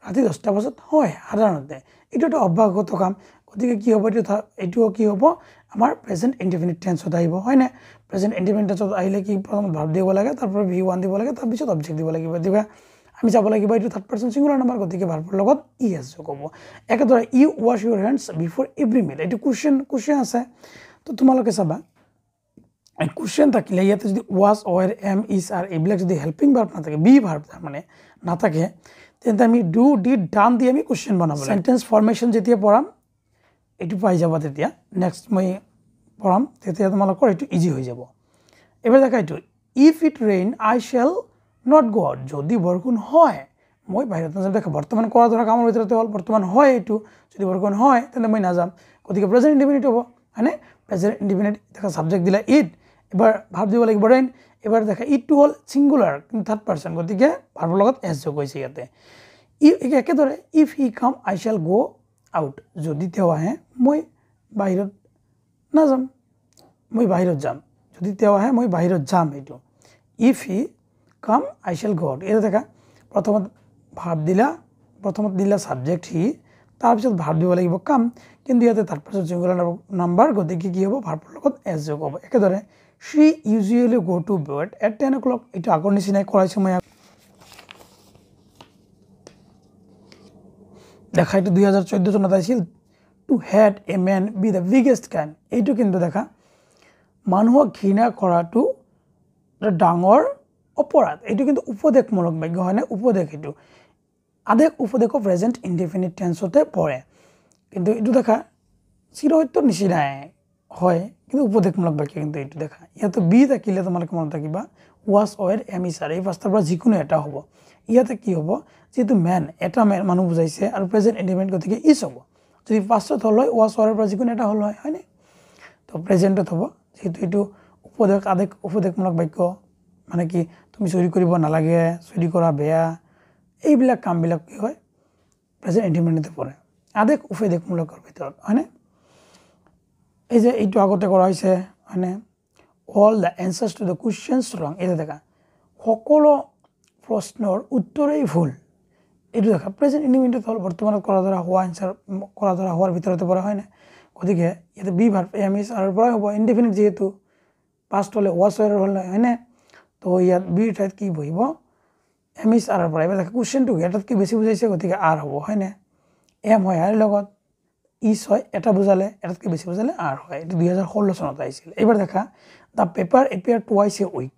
ৰাতি 10টা বজাত হয় সাধাৰণতে এইটো এটা অভ্যাসগত কাম গতিকে কি হ'ব এইটো কি হ'ব আমাৰ প্ৰেজেণ্ট ইনডিফিনিট টেন্সত আহিব হয়নে প্ৰেজেণ্ট ইনডিফিনিট টেন্সত আহিলে কি প্ৰথম ভাৰ্ব দিব লাগে তাৰপৰা V1 দিব লাগে তাৰপিছত অবজেক্ট দিব লাগিব গতিকে আমি যাব লাগিব এইটো থাৰ্ড পাৰ্চন সিঙ্গুলাৰ নাম্বাৰ গতিকে ভাৰ্বৰ লগত ইএছ যোগ হ'ব একেদৰে ইউ ৱাশ ইউৰ হেণ্ডছ বিফোৰ এভৰি মিল এইটো কুৱেশ্যন আছে তো তোমালোকে চাবা এই কুৱেশ্যন থাকিলে ইয়াতে যদি was or am is are এইবিলাক যদি হেল্পিং ভাৰ্ব নাথাকে বি ভাৰ্ব মানে নাথাকে তেন্তে আমি ডু ডিড ডান দি আমি কুৱেশ্যন বনাব সেন্টেন্স ফৰ্মেশ্যন যেতিয়া পঢ়াম এইটো পাই যাব তেতিয়া নেক্সট মই পঢ়াম তেতিয়া তোমালোকৰ এইটো ইজি হৈ যাব এবাৰ দেখা এইটো if it rain I shall not go out যদি বৰষুণ হয় মই বাহিৰত নাযাম দেখা বৰ্তমান কৰা ধৰা কামৰ ভিতৰতে হ'ল বৰ্তমান হয় এইটো যদি বৰষুণ হয় তেন্তে মই নাযাম গতিকে প্ৰেজেন্ট ইনডিফিনিট হ'ব হয়নে প্ৰেজেন্ট ইনডিফিনিট দেখা সাবজেক্ট দিলা ইট এবাৰ ভাৰ্ব দিব লাগিব ৰেইন এবাৰ দেখা ইটটো হ'ল সিঙ্গুলাৰ কিন্তু থাৰ্ড পাৰ্চন গতিকে ভাৰ্বৰ লগত এছ যোগ হৈছে ইয়াতে একেদৰে if he come I shall go out যদি তেওঁ আহে মই বাহিৰত নাযাম মই বাহিৰত যাম যদি তেওঁ আহে মই বাহিৰত যাম এইটো if he come I shall go out এটা দেখা প্ৰথমত ভাৰ্ব দিলা সাবজেক্ট হি তাৰপিছত ভাৰ্ব দিব লাগিব কাম কিন্তু ইয়াতে থাৰ্ড পাৰ্চন সিঙ্গুলাৰ নাম্বাৰ গতিকে কি হ'ব ভাৰ্বৰ লগত এছ যোগ হ'ব একেদৰে she usually go to bed at 10 o'clock এটা আগৰ নিচিনাই কৰাইছো মই দেখা এটা 2014 চনত আছিল to hate a man be the biggest crime এইটো কিন্তু দেখা মানুহক ঘৃণা কৰাটো এটা ডাঙৰ অপৰাধ এইটো কিন্তু উপদেশমূলক বাক্য হয়নে উপদেশ এইটো আদেশ উপদেশ প্ৰেজেন্ট ইনডিফিনিট টেন্সতে পৰে কিন্তু এইটো দেখা চিৰসত্যৰ নিচিনাই হয় কিন্তু উপদেশমূলক বাক্য কিন্তু এইটো দেখা ইয়াতে বি থাকিলে তোমালোকে মনত ৰাখিবা was or am is are এই পাঁচটাৰ পৰা যিকোনো এটা হ'ব ইয়াতে কি হ'ব যেহেতু মেন এটা মানুহ বুজাইছে আৰু প্ৰেজেন্ট ইনডিফিনিট গতিকে ইজ হ'ব যদি পাঁচত হ'ল হয় ৱাশ অৰৰ পৰা যিকোনো এটা হ'ল হয় হয়নে তো প্ৰেজেন্টত হ'ব যেহেতু এইটো উপদেশ আদেশ উপদেশমূলক বাক্য মানে কি তুমি চুৰি কৰিব নালাগে চুৰি কৰা বেয়া এইবিলাক কামবিলাক কি হয় প্ৰেজেন্ট ইনডিফিনিটতে পৰে আদেশ উপদেশমূলকৰ ভিতৰত হয়নে এই যে এইটো আগতে কৰা হৈছে মানে all the answers to the questions wrong এটা দেখা সকলো প্ৰশ্নৰ উত্তৰেই ভুল এইটো দেখা প্ৰেজেন্ট ইনডিফিনিট হ'ল বৰ্তমানত কৰা ধৰা হোৱা এনসাৰ কৰা ধৰা হোৱাৰ ভিতৰতে পৰা হয় না গতিকে ইয়াতে be verb am is are পৰা হ'ব ইনডিফিনিট যেহেতু পাষ্ট হ'লে ৱাছ অৰ হ'ল হয়নে তো ইয়াত বি ঠাইত কি বহিব এম ইজ আৰ পৰা এবাৰ দেখা কুৱেশ্যনটো এটাতকৈ বেছি বুজাইছে গতিকে আৰ হ'ব হয়নে এম হয় আৰ লগত ইজ হয় এটা বুজালে এটাতকৈ বেছি বুজালে আৰ হয় এইটো 2016 চনত আহিছিল এবাৰ দেখা the paper appear twice a week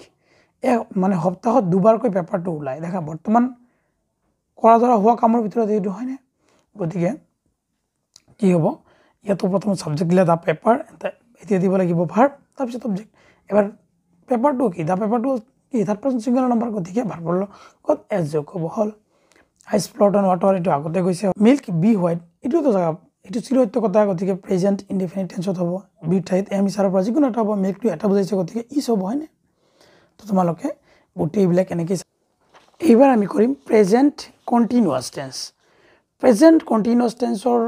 মানে সপ্তাহত দুবাৰকৈ পেপাৰটো ওলায় দেখা বৰ্তমান কৰা ধৰা হোৱা কামৰ ভিতৰত এইটো হয়নে গতিকে কি হ'ব ইয়াতো প্ৰথম সাবজেক্ট দিলে দ্য পেপাৰ এতিয়া দিব লাগিব ভাৰ্ব তাৰপিছত অবজেক্ট এবাৰ পেপাৰটো কি দ্য পেপাৰটো কি থাৰ্ড পাৰ্চন সিঙ্গুলাৰ নাম্বাৰ গতিকে ভাৰ্বৰ লগত এছ যোগ হ'ব হ'ল আইচ ফ্লট অন ৱাটাৰ এইটো আগতে গৈছে মিল্ক বি হোৱাইট এইটোতো জেগা এইটো চিৰসত্য কথা গতিকে প্ৰেজেন্ট ইনডিফিনিট টেন্সত হ'ব বি ঠাইত এম ইজ আৰৰ পৰা যিকোনো এটা হ'ব মিল্কটো এটা বুজাইছে গতিকে ইজ হ'ব হয়নে তো তোমালোকে গোটেইবিলাক এনেকৈ এইবাৰ আমি কৰিম present continuous tense present continuous টেন্সৰ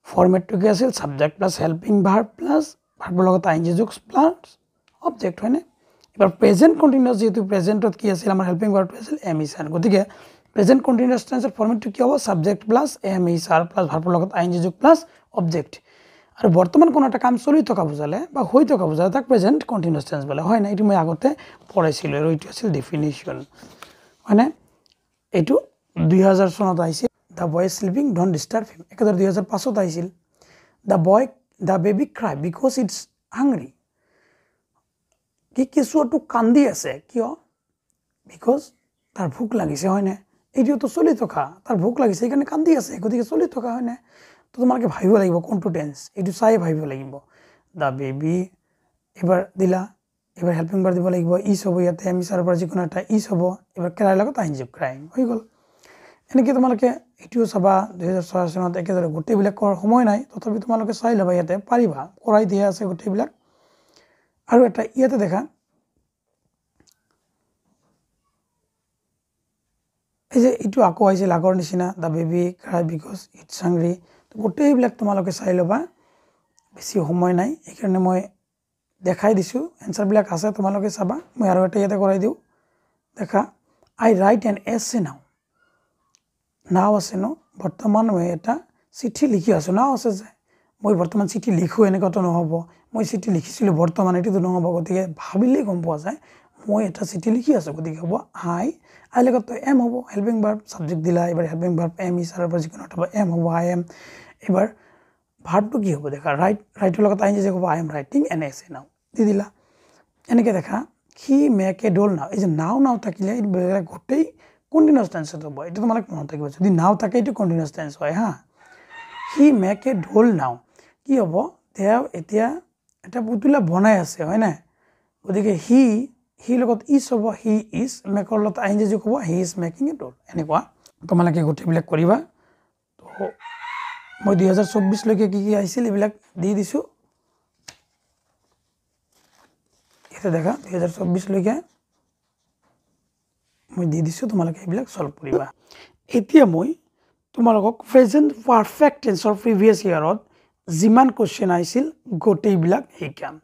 ফৰ্মেটটো কি আছিল subject plus helping verb plus ভাৰ্বৰ লগত আইএনজি যোগ প্লাছ অবজেক্ট হয়নে এবাৰ প্ৰেজেন্ট কণ্টিনিউয়াছ যেহেতু প্ৰেজেন্টত কি আছিল আমাৰ হেল্পিং ভাৰ্বটো আছিল এম ইজ আৰ গতিকে প্ৰেজেন্ট কণ্টিনিউয়াছ টেন্সৰ ফৰ্মেটটো কি হ'ব subject plus am is are plus ভাৰ্বৰ লগত আইএনজি যোগ প্লাছ অবজেক্ট আৰু বৰ্তমান কোনো এটা কাম চলি থকা বুজালে বা হৈ থকা বুজালে তাক প্ৰেজেন্ট কণ্টিনিউয়াছ টেন্স বোলে হয় না এইটো মই আগতে পঢ়াইছিলোঁ আৰু এইটো আছিল ডেফিনিশ্যন হয়নে এইটো 2000 চনত আহিছিল the boy sleeping don't disturb him একেদৰে 2005 আহিছিল the baby cry because it's hungry কি কেঁচুৱাটো কান্দি আছে কিয় বিকজ তাৰ ভোক লাগিছে হয়নে এইটোতো চলি থকা তাৰ ভোক লাগিছে সেইকাৰণে কান্দি আছে গতিকে চলি থকা হয়নে তো তোমালোকে ভাবিব লাগিব কোনটো টেন্স এইটো চাই ভাবিব লাগিব দ্য বেবি এবাৰ দিলা এবাৰ হেল্পিং ভাৰ্ব দিব লাগিব ইজ হ'ব ইয়াতে এম ইজ আৰৰ পৰা যিকোনো এটা ইজ হ'ব এবাৰ ক্ৰাইৰ লগত আইএনজি ক্ৰাইং হৈ গ'ল এনেকৈ তোমালোকে এইটোও চাবা 2006 চনত একেদৰে গোটেইবিলাক কৰাৰ সময় নাই তথাপি তোমালোকে চাই ল'বা ইয়াতে পাৰিবা কৰাই দিয়া আছে গোটেইবিলাক আৰু এটা ইয়াতে দেখা এই যে এইটো আকৌ আহিছিল আগৰ নিচিনা the baby cry because it's hungry গোটেইবিলাক তোমালোকে চাই ল'বা বেছি সময় নাই এইকাৰণে মই দেখাই দিছোঁ এনসাৰবিলাক আছে তোমালোকে চাবা মই আৰু এটা ইয়াতে কৰাই দিওঁ দেখা আই ৰাইট এন এছে নাও আছে ন বৰ্তমান মই এটা চিঠি লিখি আছোঁ নাও আছে যে মই বৰ্তমান চিঠি লিখোঁ এনেকুৱাতো নহ'ব মই চিঠি লিখিছিলোঁ বৰ্তমান এইটোতো নহ'ব গতিকে ভাবিলেই গম পোৱা যায় মই এটা চিঠি লিখি আছোঁ গতিকে হ'ব আই লগত এম হ'ব হেল্পিং ভাৰ্ব সাবজেক্ট দিলা এবাৰ হেল্পিং ভাৰ্ব এম ইজ আৰু পৰা যিকোনো এটা এম হ'ব আই এম এবাৰ ভাৰ্বটো কি হ'ব দেখা ৰাইটৰ লগত আই যে হ'ব আই এম ৰাইটিং এন এছে নাও দি দিলা এনেকৈ দেখা হি মেক এ ডল নাও এই যে নাও থাকিলে এই গোটেই কণ্টিনিউয়াছ টেন্সত হ'ব এইটো তোমালোক মনত থাকিব যদি নাও থাকে এইটো কণ্টিনিউয়াছ টেন্স হয় হা হি মেক এ ডল নাও কি হ'ব তেওঁ এতিয়া এটা পুতুলা বনাই আছে হয় না গতিকে হি লগত ইজ হ'ব হি ইজ মেকৰ লগত আই যে হ'ব he is making a doll এনেকুৱা তোমালোকে গোটেইবিলাক কৰিবা তো মই 2024 লৈকে কি আহিছিল এইবিলাক দি দিছোঁ এটা দেখা 2024 লৈকে মই দি দিছোঁ তোমালোকে এইবিলাক সলভ কৰিবা এতিয়া মই তোমালোকক প্ৰেজেন্ট পাৰফেক্ট টেন্সৰ প্ৰিভিয়াস ইয়াৰত যিমান কোশ্চেন আহিছিল গোটেইবিলাক শিকাম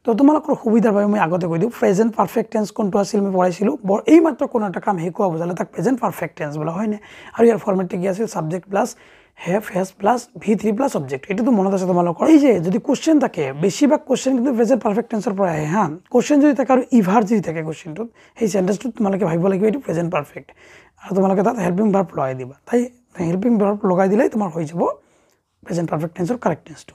তো তোমালোকৰ সুবিধাৰ বাবে মই আগতে কৈ দিওঁ প্ৰেজেন্ট পাৰফেক্ট টেন্স কোনটো আছিল মই পঢ়াইছিলোঁ বৰ এই মাত্ৰ কোনো এটা কাম শিকোৱা বুজালে তাক প্ৰেজেন্ট পাৰফেক্ট টেন্স বোলা হয়নে আৰু ইয়াৰ ফৰ্মেটটো কি আছিল subject plus have has plus V3 plus object এটাতো মনত আছে তোমালোকৰ এই যে যদি কোশ্চেন থাকে বেছিভাগ কোশ্চেন কিন্তু প্ৰেজেন্ট পাৰফেক্ট টেন্সৰ পৰা আহে হা কোশ্চেন যদি থাকে আৰু ইভাৰ যদি থাকে কোশ্চেনটোত সেই সেন্টেন্সটো তোমালোকে ভাবিব লাগিব এইটো প্ৰেজেন্ট পাৰফেক্ট আৰু তোমালোকে তাত হেল্পিং ভাৰ্ব লগাই দিবা তাই হেল্পিং ভাৰ্ব লগাই দিলে তোমাৰ হৈ যাব প্ৰেজেন্ট পাৰফেক্ট টেন্সৰ কাৰেক্ট টেন্সটো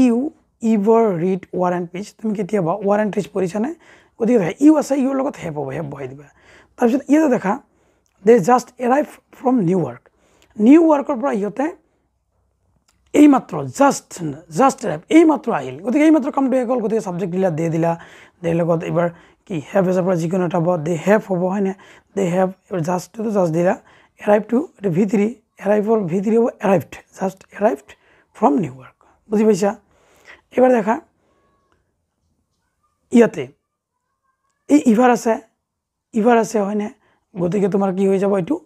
you ever read war and peace তুমি কেতিয়াবা ওয়াৰ এন্ড পিচ পঢ়িছানে গতিকে ইউ আছে ইউৰ লগত হেভ হ'ব হেভ বহাই দিবা তাৰপিছত ইয়াতে দেখা দে জাষ্ট এৰাইভ ফ্ৰম নিউ ৱৰ্কৰ পৰা ইহঁতে এইমাত্ৰ জাষ্ট এৰাইভ এইমাত্ৰ আহিল গতিকে এইমাত্ৰ কামটো হৈ গ'ল গতিকে ছাবজেক্ট দিলা দে লগত এবাৰ কি হেভ এজৰ পৰা যিকোনো এটা হ'ব দে হেভ হ'ব হয়নে দে হেভ এবাৰ জাষ্টটো জাষ্ট দিলা এৰাইভ টু এটা V3 এৰাইভৰ V3 হ'ব arrived just arrived from new work বুজি পাইছা এবাৰ দেখা ইয়াতে এই ইভাৰ আছে হয়নে গতিকে তোমাৰ কি হৈ যাব এইটো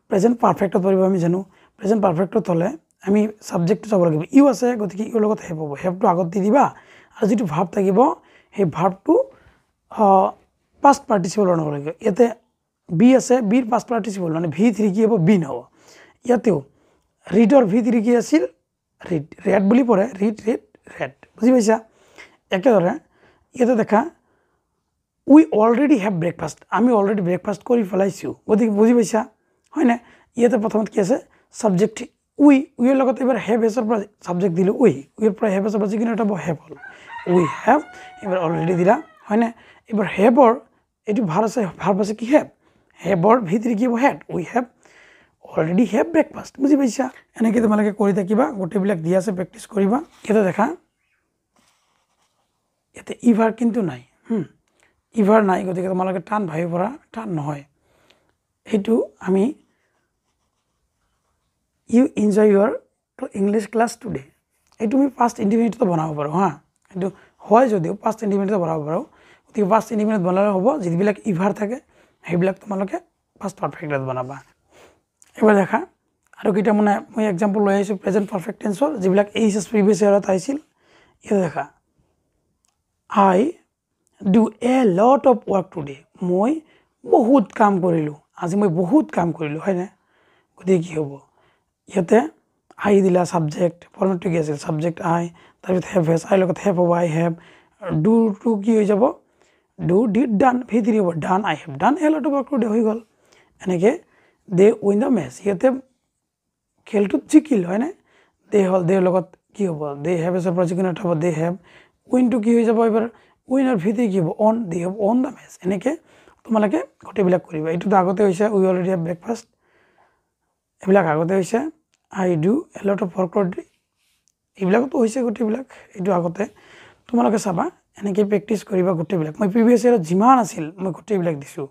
প্ৰেজেন্ট পাৰফেক্টত পৰিব আমি জানো প্ৰেজেন্ট পাৰফেক্টত হ'লে আমি সাবজেক্টটো চাব লাগিব ইউ আছে গতিকে ইউৰ লগত হেভ হ'ব হেভটো আগত দি দিবা আৰু যেটো ভাৰ্ব থাকিব সেই ভাৰ্বটো পাষ্ট পাৰ্টিসিপল হ'ব লাগিব ইয়াতে বি আছে বিৰ পাষ্ট পাৰ্টিসিপল মানে V3 কি হ'ব বিন হ'ব ইয়াতেও ৰিডৰ V3 কি আছিল ৰেড বুলি পৰে ৰেড বুজি পাইছা একেদৰে ইয়াতে দেখা উই অলৰেডি হেভ ব্ৰেকফাষ্ট আমি অলৰেডি ব্ৰেকফাষ্ট কৰি ফেলাইছোঁ গতিকে বুজি পাইছা হয়নে ইয়াতে প্ৰথমত কি আছে সাবজেক্ট উইৰ লগত এবাৰ হেভ এছৰ পৰা সাবজেক্ট দিলোঁ উইৰ পৰা হেভ এছৰ পৰা যিকোনো এটা হেভ হ'ল উই হেভ এবাৰ অলৰেডি দিলা হয়নে এবাৰ হেভৰ এইটো ভাৰ্ব আছে কি হেভৰ V3 কি হ'ব head we have already have breakfast বুজি পাইছা এনেকৈ তোমালোকে কৰি থাকিবা গোটেইবিলাক দি আছে প্ৰেক্টিছ কৰিবা ইয়াতে দেখা ইয়াতে ইভাৰ কিন্তু নাই ইভাৰ নাই গতিকে তোমালোকে টান ভাবিব পৰা টান নহয় এইটো আমি ইউ এনজয় ইউৰ ইংলিছ ক্লাছ টুডে এইটো আমি পাষ্ট ইনডিফিনিটতো বনাব পাৰোঁ হা এইটো হয় যদিও পাষ্ট ইনডিফিনিটতো বনাব পাৰোঁ গতিকে পাষ্ট ইনডিফিনিট বনালে হ'ব যিবিলাক ইভাৰ থাকে সেইবিলাক তোমালোকে পাষ্ট পাৰফেক্টত বনাবা এবাৰ দেখা আৰু কিটা মানে মই এক্সাম্পল লৈ আহিছোঁ প্ৰেজেন্ট পাৰফেক্ট টেন্সৰ যিবিলাক এইচএছ প্ৰিভিয়াছ ইয়াৰত আহিছিল ইয়াত দেখা I do a lot of work today মই বহুত কাম কৰিলোঁ আজি মই বহুত কাম কৰিলোঁ হয়নে গতিকে কি হ'ব ইয়াতে আই দিলা সাবজেক্ট ফৰ্মেটটো কি আছিল সাবজেক্ট আই তাৰপিছত হেভ হেজ আই লগত হেভ হ'ব আই হেভ ডু টু কি হৈ যাব ডু ডিড ডান V3 হ'ব done I have done A lot of work today হৈ গ'ল এনেকৈ দে উইন দ্য মেচ ইয়াতে খেলটোত জিকিল হয়নে দেৰ লগত কি হ'ব দে হেভ এছৰ পৰা যিকোনো এটা হ'ব দে হেভ উইনটো কি হৈ যাব এবাৰ উইনৰ V3 কি হ'ব on they have on the match এনেকৈ তোমালোকে গোটেইবিলাক কৰিবা এইটোতো আগতে হৈছে উই অলৰেডি হেভ ব্ৰেকফাষ্ট এইবিলাক আগতে হৈছে I do a lot of work today এইবিলাকতো হৈছে গোটেইবিলাক এইটো আগতে তোমালোকে চাবা এনেকৈ প্ৰেক্টিছ কৰিবা গোটেইবিলাক মই প্ৰিভিয়াছ ইয়াৰত যিমান আছিল মই গোটেইবিলাক দিছোঁ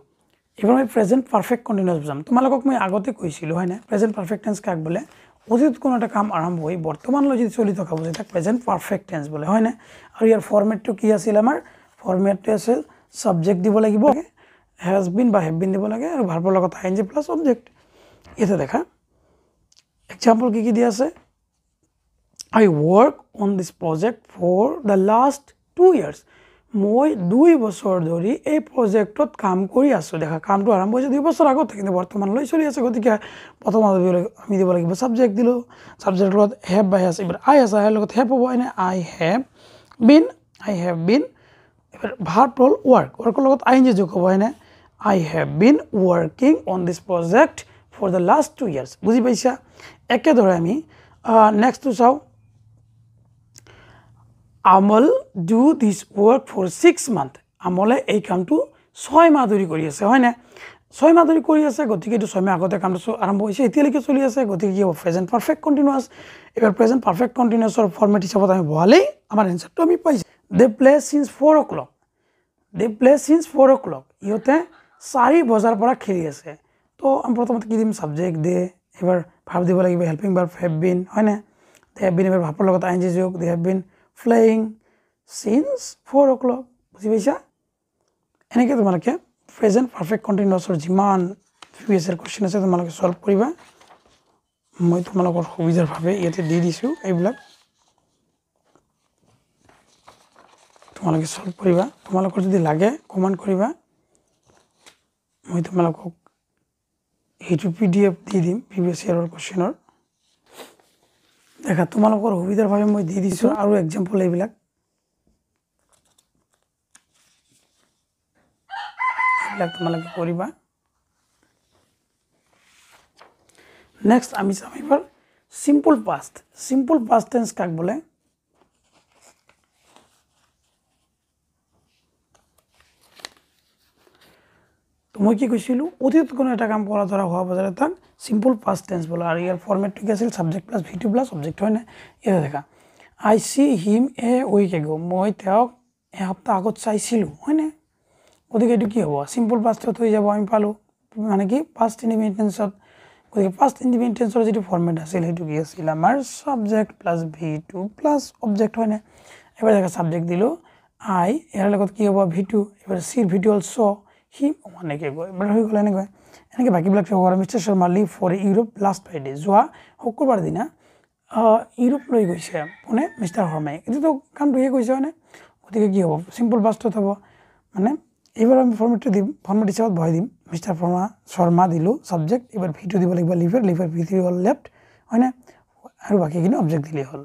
এবাৰ মই প্ৰেজেন্ট পাৰফেক্ট কণ্টিনিউয়াছ বুজাম তোমালোকক মই আগতে কৈছিলোঁ হয়নে প্ৰেজেন্ট পাৰফেক্ট টেন্স কাক বোলে অতীত কোনো এটা কাম আৰম্ভ হৈ বৰ্তমানলৈ যদি চলি থকা বুজায় তাক প্ৰেজেন্ট পাৰফেক্ট টেন্স বোলে হয়নে আৰু ইয়াৰ ফৰ্মেটটো কি আছিল আমাৰ ফৰ্মেটটো আছিল সাবজেক্ট দিব লাগিব হেজ বিন বা হেভ বিন দিব লাগে আৰু ভাৰ্বৰ লগত আইএনজি প্লাছ অবজেক্ট ইয়াতে দেখা এক্সাম্পল কি দিয়া আছে I work on this project for the last 2 years মই 2 বছৰ ধৰি এই প্ৰজেক্টত কাম কৰি আছোঁ দেখা কামটো আৰম্ভ হৈছে 2 বছৰ আগত কিন্তু বৰ্তমানলৈ চলি আছে গতিকে প্ৰথমতে আমি দিব লাগিব সাবজেক্ট দিলোঁ সাবজেক্টৰ লগত হেভ বা হেজ এবাৰ আই আছে আইৰ লগত হেভ হ'ব এনে আই হেভ বিন এবাৰ ভাৰ্ব হ'ল ৱৰ্ক ৱৰ্কৰ লগত আইএনজি যোগ হ'ব হয়নে I have been working on this project for the last 2 years বুজি পাইছা একেদৰে আমি নেক্সটটো চাও Amal do this work for 6 months আমলে এই কামটো 6 মাহ ধৰি কৰি আছে হয় না 6 মাহ ধৰি কৰি আছে গতিকে এইটো 6 মাহ আগতে কামটো আৰম্ভ হৈছে এতিয়ালৈকে চলি আছে গতিকে কি হ'ব প্ৰেজেন্ট পাৰফেক্ট কন্টিনিউয়াস এবাৰ প্ৰেজেন্ট পাৰফেক্ট কন্টিনিউয়াসৰ ফৰমেট হিচাপত আমি বহালেই আমাৰ এনসারটো আমি পাইছো they play since 4 o'clock they play since 4 o'clock ইহতে 4 বজাৰ পৰা খেলি আছে তো আমি প্ৰথমতে কি দিম সাবজেক্ট দে এবাৰ ভাব দিব লাগিব হেল্পিং ভাৰ্ব have been হয় না they have been এবাৰ ভাবৰ লগত আইএনজি যোগ they have been playing since 4 o'clock বুজি পাইছা এনেকৈ তোমালোকে প্ৰেজেন্ট পাৰফেক্ট কন্টিনিউয়াসৰ যিমান প্ৰিভিয়াস ইয়াৰ কোশ্চেন আছে তোমালোকে সলভ কৰিবা মই তোমালোকৰ সুবিধাৰ ভাৱে ইয়াতে দি দিছো এইবিলাক তোমালোকে সলভ কৰিবা তোমালোকৰ যদি লাগে কমেন্ট কৰিবা মই তোমালোকক এইটো পিডিএফ দি দিম প্ৰিভিয়াস ইয়াৰৰ কোশ্চেনৰ দেখা তোমালোকৰ সুবিধাৰ ভাৱে মই দি দিছো আৰু এক্সাম্পল এইবিলাক তোমালোকে কৰিবা নেক্সট আমি চাম এবাৰ সিম্পল পাস্ট টেন্স কাক বলে তো মই কি কৈছিলো অতীতত কোনো এটা কাম কৰা ধৰা হোৱা বজাৰে তাক সিম্পল পাস্ট টেন্স বলে আৰু ইয়াৰ ফৰমেট কি আছিল সাবজেক্ট প্লাস ভি2 প্লাস অবজেক্ট হয় না এটা দেখা আই সি হিম এ উইক এগো মই তেওঁক এসপ্তাহ আগত চাইছিলো হয় না গতিকে এটো কি হ'ব সিম্পল পাস্টত হৈ যাব আমি পালো মানে কি পাস্ট ইনডিফিনিট টেন্সত গতিকে পাস্ট ইনডিফিনিট টেন্সৰ যেটো ফৰমেট আছিল হেতু কি আছিল আমাৰ সাবজেক্ট প্লাস ভি2 প্লাস অবজেক্ট হয় না এবাৰ দেখা সাবজেক্ট দিলো আই এৰ লগত কি হ'ব ভি2 এবাৰ সি ভি2 অলসো হিম অনেকে গৈ এবাৰ হৈ গল এনেকৈ বাকিবিলাক কৰা mister Sharma leave for Europe last Friday যোৱা শুক্ৰবাৰ দিনা ইউৰোপ লৈ গৈছে কোনে মিস্টাৰ শৰ্মাই এটো কামটো হে কৈছে মানে গতিকে কি হ'ব সিম্পল পাস্টত হ'ব মানে এবাৰ আমি ফৰমেটটো দিম ফৰমেট হিচাপত বহাই দিম মিস্টাৰ শৰ্মা দিলো সাবজেক্ট এবাৰ ভি2 দিব লাগিব লিভাৰ ভি3 হল লেফট হয় না আৰু বাকিখিনি অবজেক্ট দিলে হল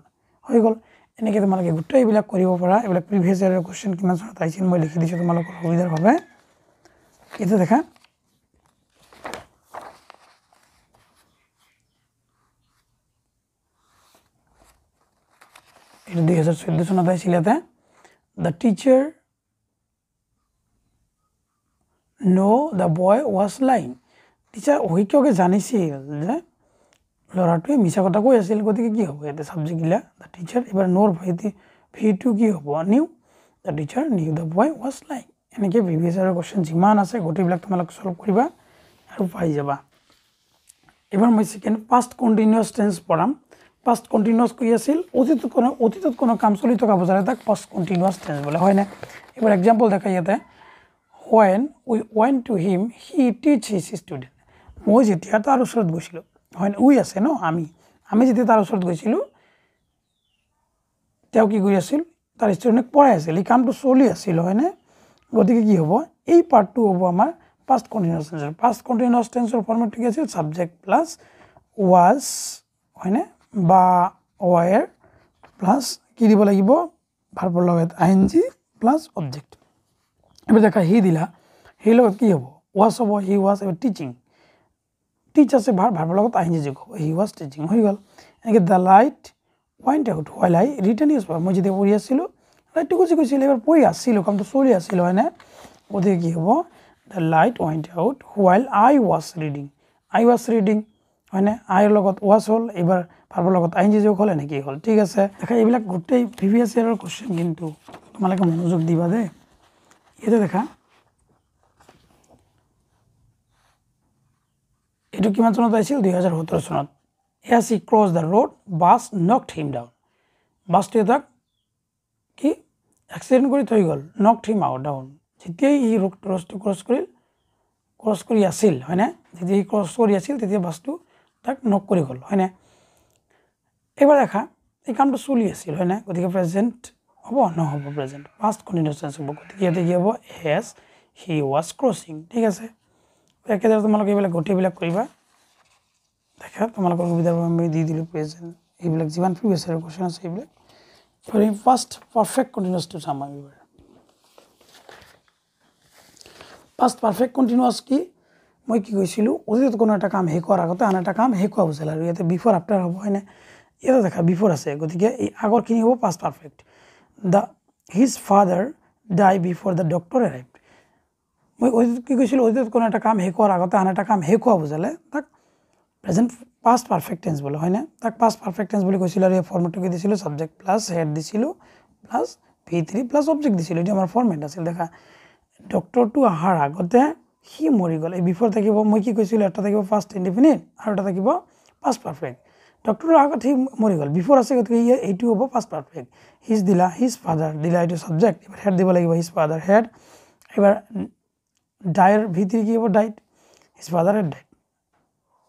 হৈ গল এনেকৈ তোমালোকে গোটেই এইবিলাক কৰিব পাৰা এইবিলাক প্ৰিভিয়াস ইয়াৰৰ কোশ্চেন কিমান চনত আহিছিল মই লিখি দিছো তোমালোকৰ সুবিধাৰ বাবে এটা দেখা এটা 2014 চনত আহিছিল এটা the teacher no the boy was lying teacher okay জানিছিল যে লৰাটোৱে মিছা কথা কৈ আছিল গতিকে কি হ'ব এটা সাবজেক্ট গিলা the teacher এবাৰ নোৰ ভি2 কি হ'ব new the teacher knew the boy was lying এনেকৈ প্ৰিভিয়াস ইয়াৰৰ কোশ্চেন যিমান আছে গোটেইবিলাক তোমালোকে সলভ কৰিবা আৰু পাই যাবা এবাৰ মই সেকেন্ড পাস্ট কন্টিনিউয়াস টেন্স পঢ়াম পাস্ট কন্টিনিউয়াস কি আছিল অতীতত কোনো কাম চলি থকা বজাৰে তাক পাস্ট কন্টিনিউয়াস টেন্স বলে হয় না এবাৰ एग्जांपल দেখা ইয়াতে when we went to him he teach his student মই যেতিয়া তাৰ ওচৰত গৈছিলো when we আছে ন আমি যেতিয়া তাৰ ওচৰত গৈছিলো তেওঁ কি কৰি আছিল তাৰ ষ্টুডেন্টক পঢ়াই আছিল এই কামটো চলি আছিল হয় না গতিকে কি হ'ব এই পাৰ্টটো হ'ব আমাৰ পাস্ট কন্টিনিউয়াস টেন্সৰ ফৰমেট কি আছিল সাবজেক্ট প্লাস was হয় না বা were প্লাস কি দিব লাগিব ভাৰ্বৰ লগত আইএনজি প্লাস অবজেক্ট এবাৰ দেখা হি দিলা হি লগত কি হ'ব was হ'ব হি was এবাৰ টিচিং টিচ আছে ভাৰ্বৰ লগত আইএনজি যোগ হ'ব হি was টিচিং হৈ গল এনেকৈ the light went out while I written his মই যেতিয়া পঢ়ি আছিলো লাইটটো গৈছিল এবাৰ পঢ়ি আছিলো কামটো চলি আছিল হয় না গতিকে কি হ'ব the light went out while I was reading হয় না আইৰ লগত was হল এবাৰ ভাৰ্বৰ লগত আইএনজি যোগ হল এনেকৈ হল ঠিক আছে দেখা এইবিলাক গোটেই প্ৰিভিয়াস ইয়াৰৰ কোশ্চেন কিন্তু তোমালোকে মনোযোগ দিবা দে এটা দেখা এটো কিমান চনত আহিছিল 2017 চনত as he crossed the road bus knocked him down বাসটো তাক কি এক্সিডেন্ট কৰি থৈ গল knocked him out down যেতিয়া ই ৰোডটো ক্ৰছ কৰি আছিল হয় না যেতিয়া ই ক্ৰছ কৰি আছিল তেতিয়া বাসটো তাক নক কৰি গল হয় না এবাৰ দেখা এই কামটো চলি আছিল হয় না গতিকে প্ৰেজেন্ট হ'ব নহ'ব প্ৰেজেন্ট পাস্ট কন্টিনিউয়াস টেন্স হ'ব গতিকে ইয়াতে কি হ'ব as he was crossing ঠিক আছে একেদৰে তোমালোকে এইবিলাক গোটেইবিলাক কৰিবা দেখা তোমালোকৰ সুবিধাৰ বাবে মই দি দিলো প্ৰেজেন্ট এইবিলাক যিমান প্ৰিভিয়াস ইয়াৰ কোশ্চেন আছে এইবিলাক for past perfect continuous to some এবাৰ পাষ্ট পারফেক্ট কন্টিনিউয়াস কি মই কি কৈছিলো অতীতত কোনো এটা কাম হে কৰাৰ আগতে আন এটা কাম হে কোৱা বুজাল আৰু ইয়াতে বিফৰ আফটাৰ হ'ব হয়নে ইয়াতে দেখা বিফৰ আছে গতিকে এই আগৰখিনি হ'ব past perfect the his father die before the doctor arrived মই অতীতত কি কৈছিলো অতীতত কোনো এটা কাম হে কৰাৰ আগতে আন এটা কাম হে কোৱা বুজালে তাক প্ৰেজেন্ট পাষ্ট পাৰফেক্ট টেন্স বলে হয় না তাক পাষ্ট পাৰফেক্ট টেন্স বুলি কৈছিল আৰু এই ফৰ্মেটটো কি দিছিল সাবজেক্ট প্লাস হেড দিছিল প্লাস v3 প্লাস অবজেক্ট দিছিল এটা আমাৰ ফৰ্মেট আছিল দেখা ডক্টৰটো আহাৰ আগতে হি মৰি গল এই বিফৰ থাকিব মই কি কৈছিল এটা থাকিব ফাৰ্স্ট ইনডিফিনিট আৰু এটা থাকিব পাষ্ট পাৰফেক্ট ডক্টৰৰ আগত হি মৰি গল বিফৰ আছে গতিকে এইটো হ'ব পাষ্ট পাৰফেক্ট হিজ দিলা হিজ ফাদাৰ দিলা এইটো সাবজেক্ট এবাৰ হেড দিব লাগিব হিজ ফাদাৰ হেড এবাৰ ডাইৰ v3 কি হ'ব died his father had died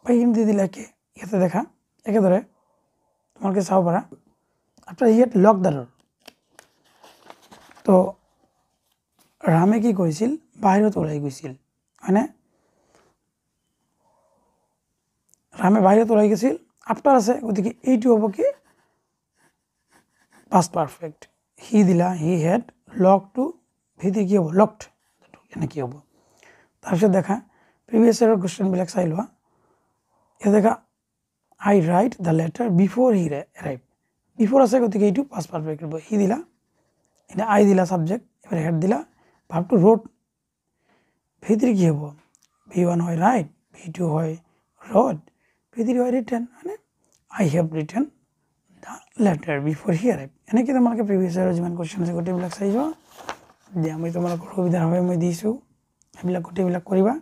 পাইম দি দিলা কি ইয়াতে দেখা একেদৰে তোমালোকে চাও পাৰা after he had lock the door তো ৰামে কি কৰিছিল বাহিৰত ওলাই গৈছিল হয়নে ৰামে বাহিৰত ওলাই গৈছিল আফটাৰ আছে গতিকে এইটো হ'ব কি পাষ্ট পারফেক্ট হি দিলা হি হেড লক টু ভিতরে কি হ'ব লকড এনে কি হ'ব তাৰপিছত দেখা প্ৰিভিয়াস ইয়াৰৰ কোশ্চেন বিলাক চাই লোৱা এ দেখা I write the letter before he arrive before আছে গতিকে এইটো পাষ্ট পারফেক্ট হ'ব হি দিলা এটা আই দিলা সাবজেক্ট এবারে হেড দিলা ভার্ব টু রোড ভিতরে কি হ'ব v1 হয় রাইট v2 হয় রোড v3 হয় রিটেন মানে I have written the letter before he arrive এনেকৈ তোমালোকে প্ৰিভিয়াস ইয়াৰৰ যিমান কোশ্চেন আছে গোটেইবিলাক চাই যোৱা যে আমি তোমালোকৰ সুবিধাৰ বাবে মই দিছোঁ এইবিলাক গোটেইবিলাক কৰিবা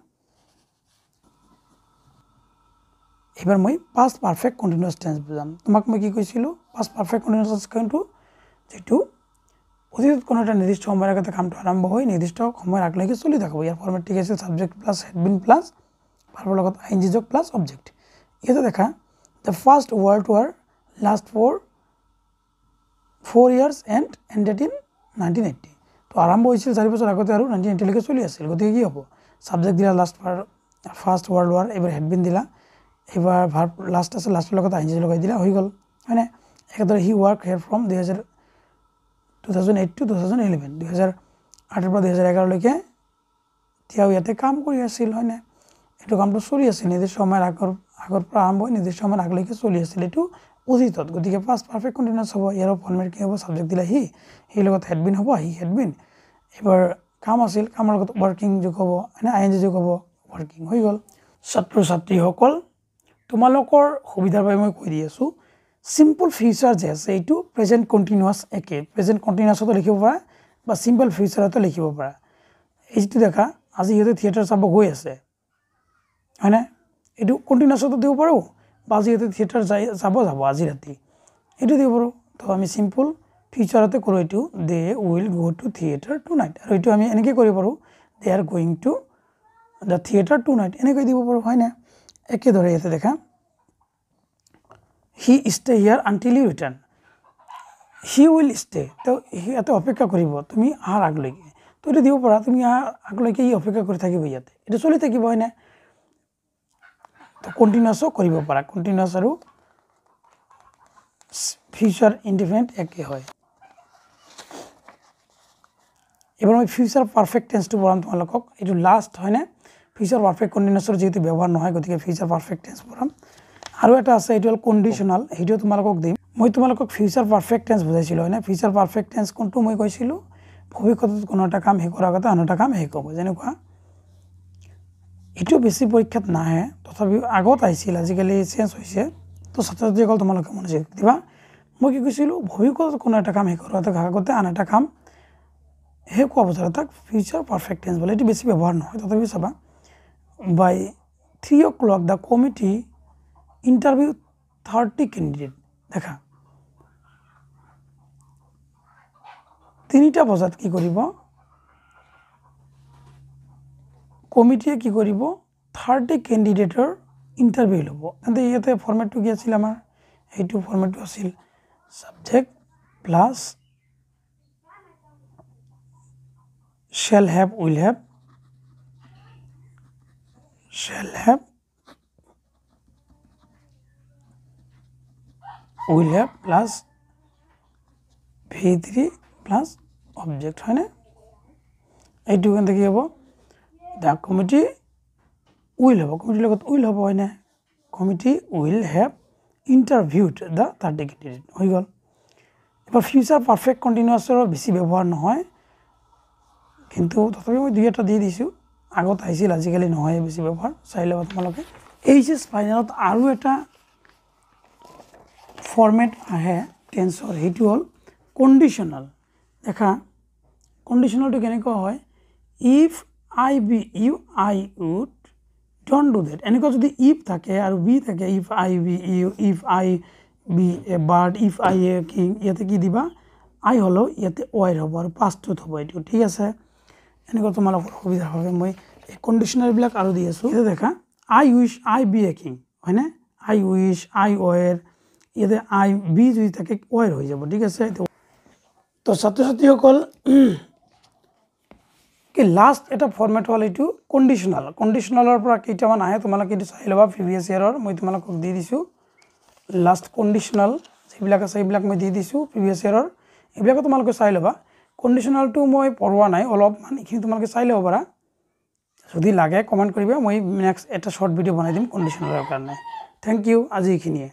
এবাৰ মই পাষ্ট পারফেক্ট কন্টিনিউয়াস টেন্স বুজাম তোমাক মই কি কৈছিলো পাষ্ট পারফেক্ট কন্টিনিউয়াস টেন্সটো যেটো অতীতত কোনো এটা নিৰ্দিষ্ট সময়ৰ আগতে কামটো আৰম্ভ হৈ নিৰ্দিষ্ট সময়ৰ আগলৈকে চলি থাকিব ইয়াৰ ফৰ্মেট ঠিক আছে subject plus had been plus ভাৰ্বৰ লগত আইএনজি যোগ প্লাস অবজেক্ট ইয়াতে দেখা the first world war last for 4 years and ended in 1980 তো আৰম্ভ হৈছিল 4 বছৰ আগতে আৰু 1980 লৈকে চলি আছিল গতিকে কি হ'ব সাবজেক্ট দিলা লাস্ট ফার্স্ট ওয়ার্ল্ড ওয়ার এবাৰ হেড বিন দিলা এবাৰ ভাৰ্ব লাস্ট আছে লাস্টৰ লগত আইএনজি লগাই দিলা হৈ গল মানে একেদৰে হি ওয়াৰ্ক হিয়াৰ ফ্ৰম 2008 to 2011 2008 পৰা 2011 লৈকে তেওঁ ইয়াতে কাম কৰি আছিল হয় না এটো কামটো চলি আছিল নিৰ্দিষ্ট সময়ৰ আগৰ পৰা আৰম্ভ হৈ নিৰ্দিষ্ট সময়ৰ আগলৈকে চলি আছিল এটো অতীতত গতিকে পাষ্ট পাৰফেক্ট কন্টিনিউয়াস হ'ব ইয়াৰ ফৰ্মেট কি হ'ব সাবজেক্ট দিলা হি লগত হেড বিন হ'ব হি হেড বিন এবাৰ কাম আছিল কামৰ লগত ওয়ার্কিং যোগ হ'ব মানে আইএনজি যোগ হ'ব ওয়ার্কিং হৈ গল ছাত্ৰ ছাত্ৰী সকল তোমালোকৰ সুবিধাৰ বাবে মই কৈ দি আছো সিম্পল ফিউচাৰ যে আছে এইটো প্ৰেজেন্ট কন্টিনিউয়াস একে প্ৰেজেন্ট কন্টিনিউয়াসতো লিখিব পাৰা বা সিম্পল ফিউচাৰতো লিখিব পাৰা এইটো দেখা আজি ইহতে থিয়েটাৰ চাব গৈ আছে হয়নে এইটো কন্টিনিউয়াসতো দিব পাৰো বা আজি ইহতে থিয়েটাৰ যাব আজি ৰাতি এইটো দিব পাৰো তো আমি সিম্পল ফিউচাৰতে কৰো এইটো they will go to theatre tonight আৰু এইটো আমি এনেকৈ কৰিব পাৰো they are going to the theatre tonight এনেকৈ দিব পাৰো হয়নে একেদৰে ইয়াতে দেখা he stay here until you return he will stay তো ইয়াতে অপেক্ষা কৰিব তুমি আহাৰ আগলৈকে তো এটা দিব পাৰা তুমি আগলৈকে ই অপেক্ষা কৰি থাকিব ইয়াতে এটা চলি থাকিব হয়নে তো কন্টিনিউয়াসও কৰিব পাৰা কন্টিনিউয়াস আৰু ফিউচাৰ ইনডিফিনিট একে হয় এবাৰ মই ফিউচাৰ পাৰফেক্ট টেন্সটো পঢ়াম তোমালোকক এটো লাস্ট হয়নে ফিউচাৰ পাৰফেক্ট কন্টিনিউয়াসৰ যেহেতু ব্যৱহাৰ নহয় গতিকে ফিউচাৰ পাৰফেক্ট টেন্স পঢ়াম আৰু এটা আছে এটো কন্ডিশনাল হেটো তোমালোকক দিম মই তোমালোকক ফিউচার পারফেক্ট টেন্স বুজাইছিল হয় না ফিউচার পারফেক্ট টেন্স কোনটো মই কৈছিলো ভৱিষ্যতত কোনো এটা কাম হে কৰাৰ আগতে আন এটা কাম হে হ'ব যেনেকুৱা এটো বেছি পৰীক্ষাত নাহে তথাপি আগত আহিছিল আজিকালি চেঞ্জ হৈছে তো ছাত্ৰছাত্ৰীসকল তোমালোকে মনোযোগ দিবা মই কি কৈছিলো ভৱিষ্যতত কোনো এটা কাম হে কৰাৰ আগতে আন এটা কাম হে কোৱা বুজালে তাক ফিউচাৰ পাৰফেক্ট টেন্স বলে এটো বেছি ব্যৱহাৰ নহয় তথাপি চাবা বাই 3 o'clock the committee interview 30 candidate দেখা 3টা বজাত কি কৰিব কমিটিয়ে কি কৰিব 30 ক্যান্ডিডেটৰ ইন্টাৰভিউ লব তেন্তে ইয়াতে ফৰমেটটো কি আছিল আমাৰ এইটো ফৰমেটটো আছিল subject plus shall have will have plus v3 plus object হয় না এইটো কেন কি হ'ব দ্য কমিটি উইল হ'ব কমিটিৰ লগত উইল হ'ব হয়নে committee will have interviewed the 30 candidate হৈ গ'ল এবাৰ ফিউচাৰ পাৰফেক্ট কন্টিনিউয়াসৰ বেছি ব্যৱহাৰ নহয় কিন্তু তথাপি মই দুই এটা দি দিছোঁ আগত আহিছিল আজিকালি নহয় বেছি ব্যৱহাৰ চাই ল'বা তোমালোকে এইচএস ফাইনেলত আৰু এটা ফৰ্মেট আহে টেন্সৰ সেইটো হ'ল কণ্ডিশ্যনাল দেখা কণ্ডিশ্যনালটো কেনেকুৱা হয় if I be you I would don't do that এনেকুৱা যদি ইফ থাকে আৰু বি থাকে if I be you if I be a bird if I a king ইয়াতে কি দিবা আই হলো ইয়াতে ওয়ার হ'ব আৰু পাস্টত হ'ব এটো ঠিক আছে এনেকুৱা তোমালোকৰ সুবিধা হবে মই এই কন্ডিশনাল বিলাক আৰু দি আছো এটা দেখা I wish I be a king হয়নে আই উইশ আই ওয়ার ইয়াতে আই বি যদি থাকে ওয়ার হৈ যাব ঠিক আছে তো ছাত্ৰ ছাত্ৰীসকল কি লাষ্ট এটা ফৰ্মেট হ'ল এটো কন্ডিশনালৰ পৰা কেইটামান আহে তোমালোকে এটো চাই লবা প্ৰিভিয়াস ইয়াৰৰ মই তোমালোকক দি দিছো লাষ্ট কন্ডিশনাল যেবিলাক আছে এইবিলাক মই দি দিছো প্ৰিভিয়াস ইয়াৰৰ এইবিলাক তোমালোকে চাই লবা কন্ডিশনালটো মই পঢ়োৱা নাই অলপ মানে কি তোমালোকে চাই লব পাৰা যদি লাগে কমেন্ট কৰিবা মই নেক্সট এটা শৰ্ট ভিডিও বনাই দিম কন্ডিশনালৰ কাৰণে থ্যাংক ইউ আজি এইখিনিয়ে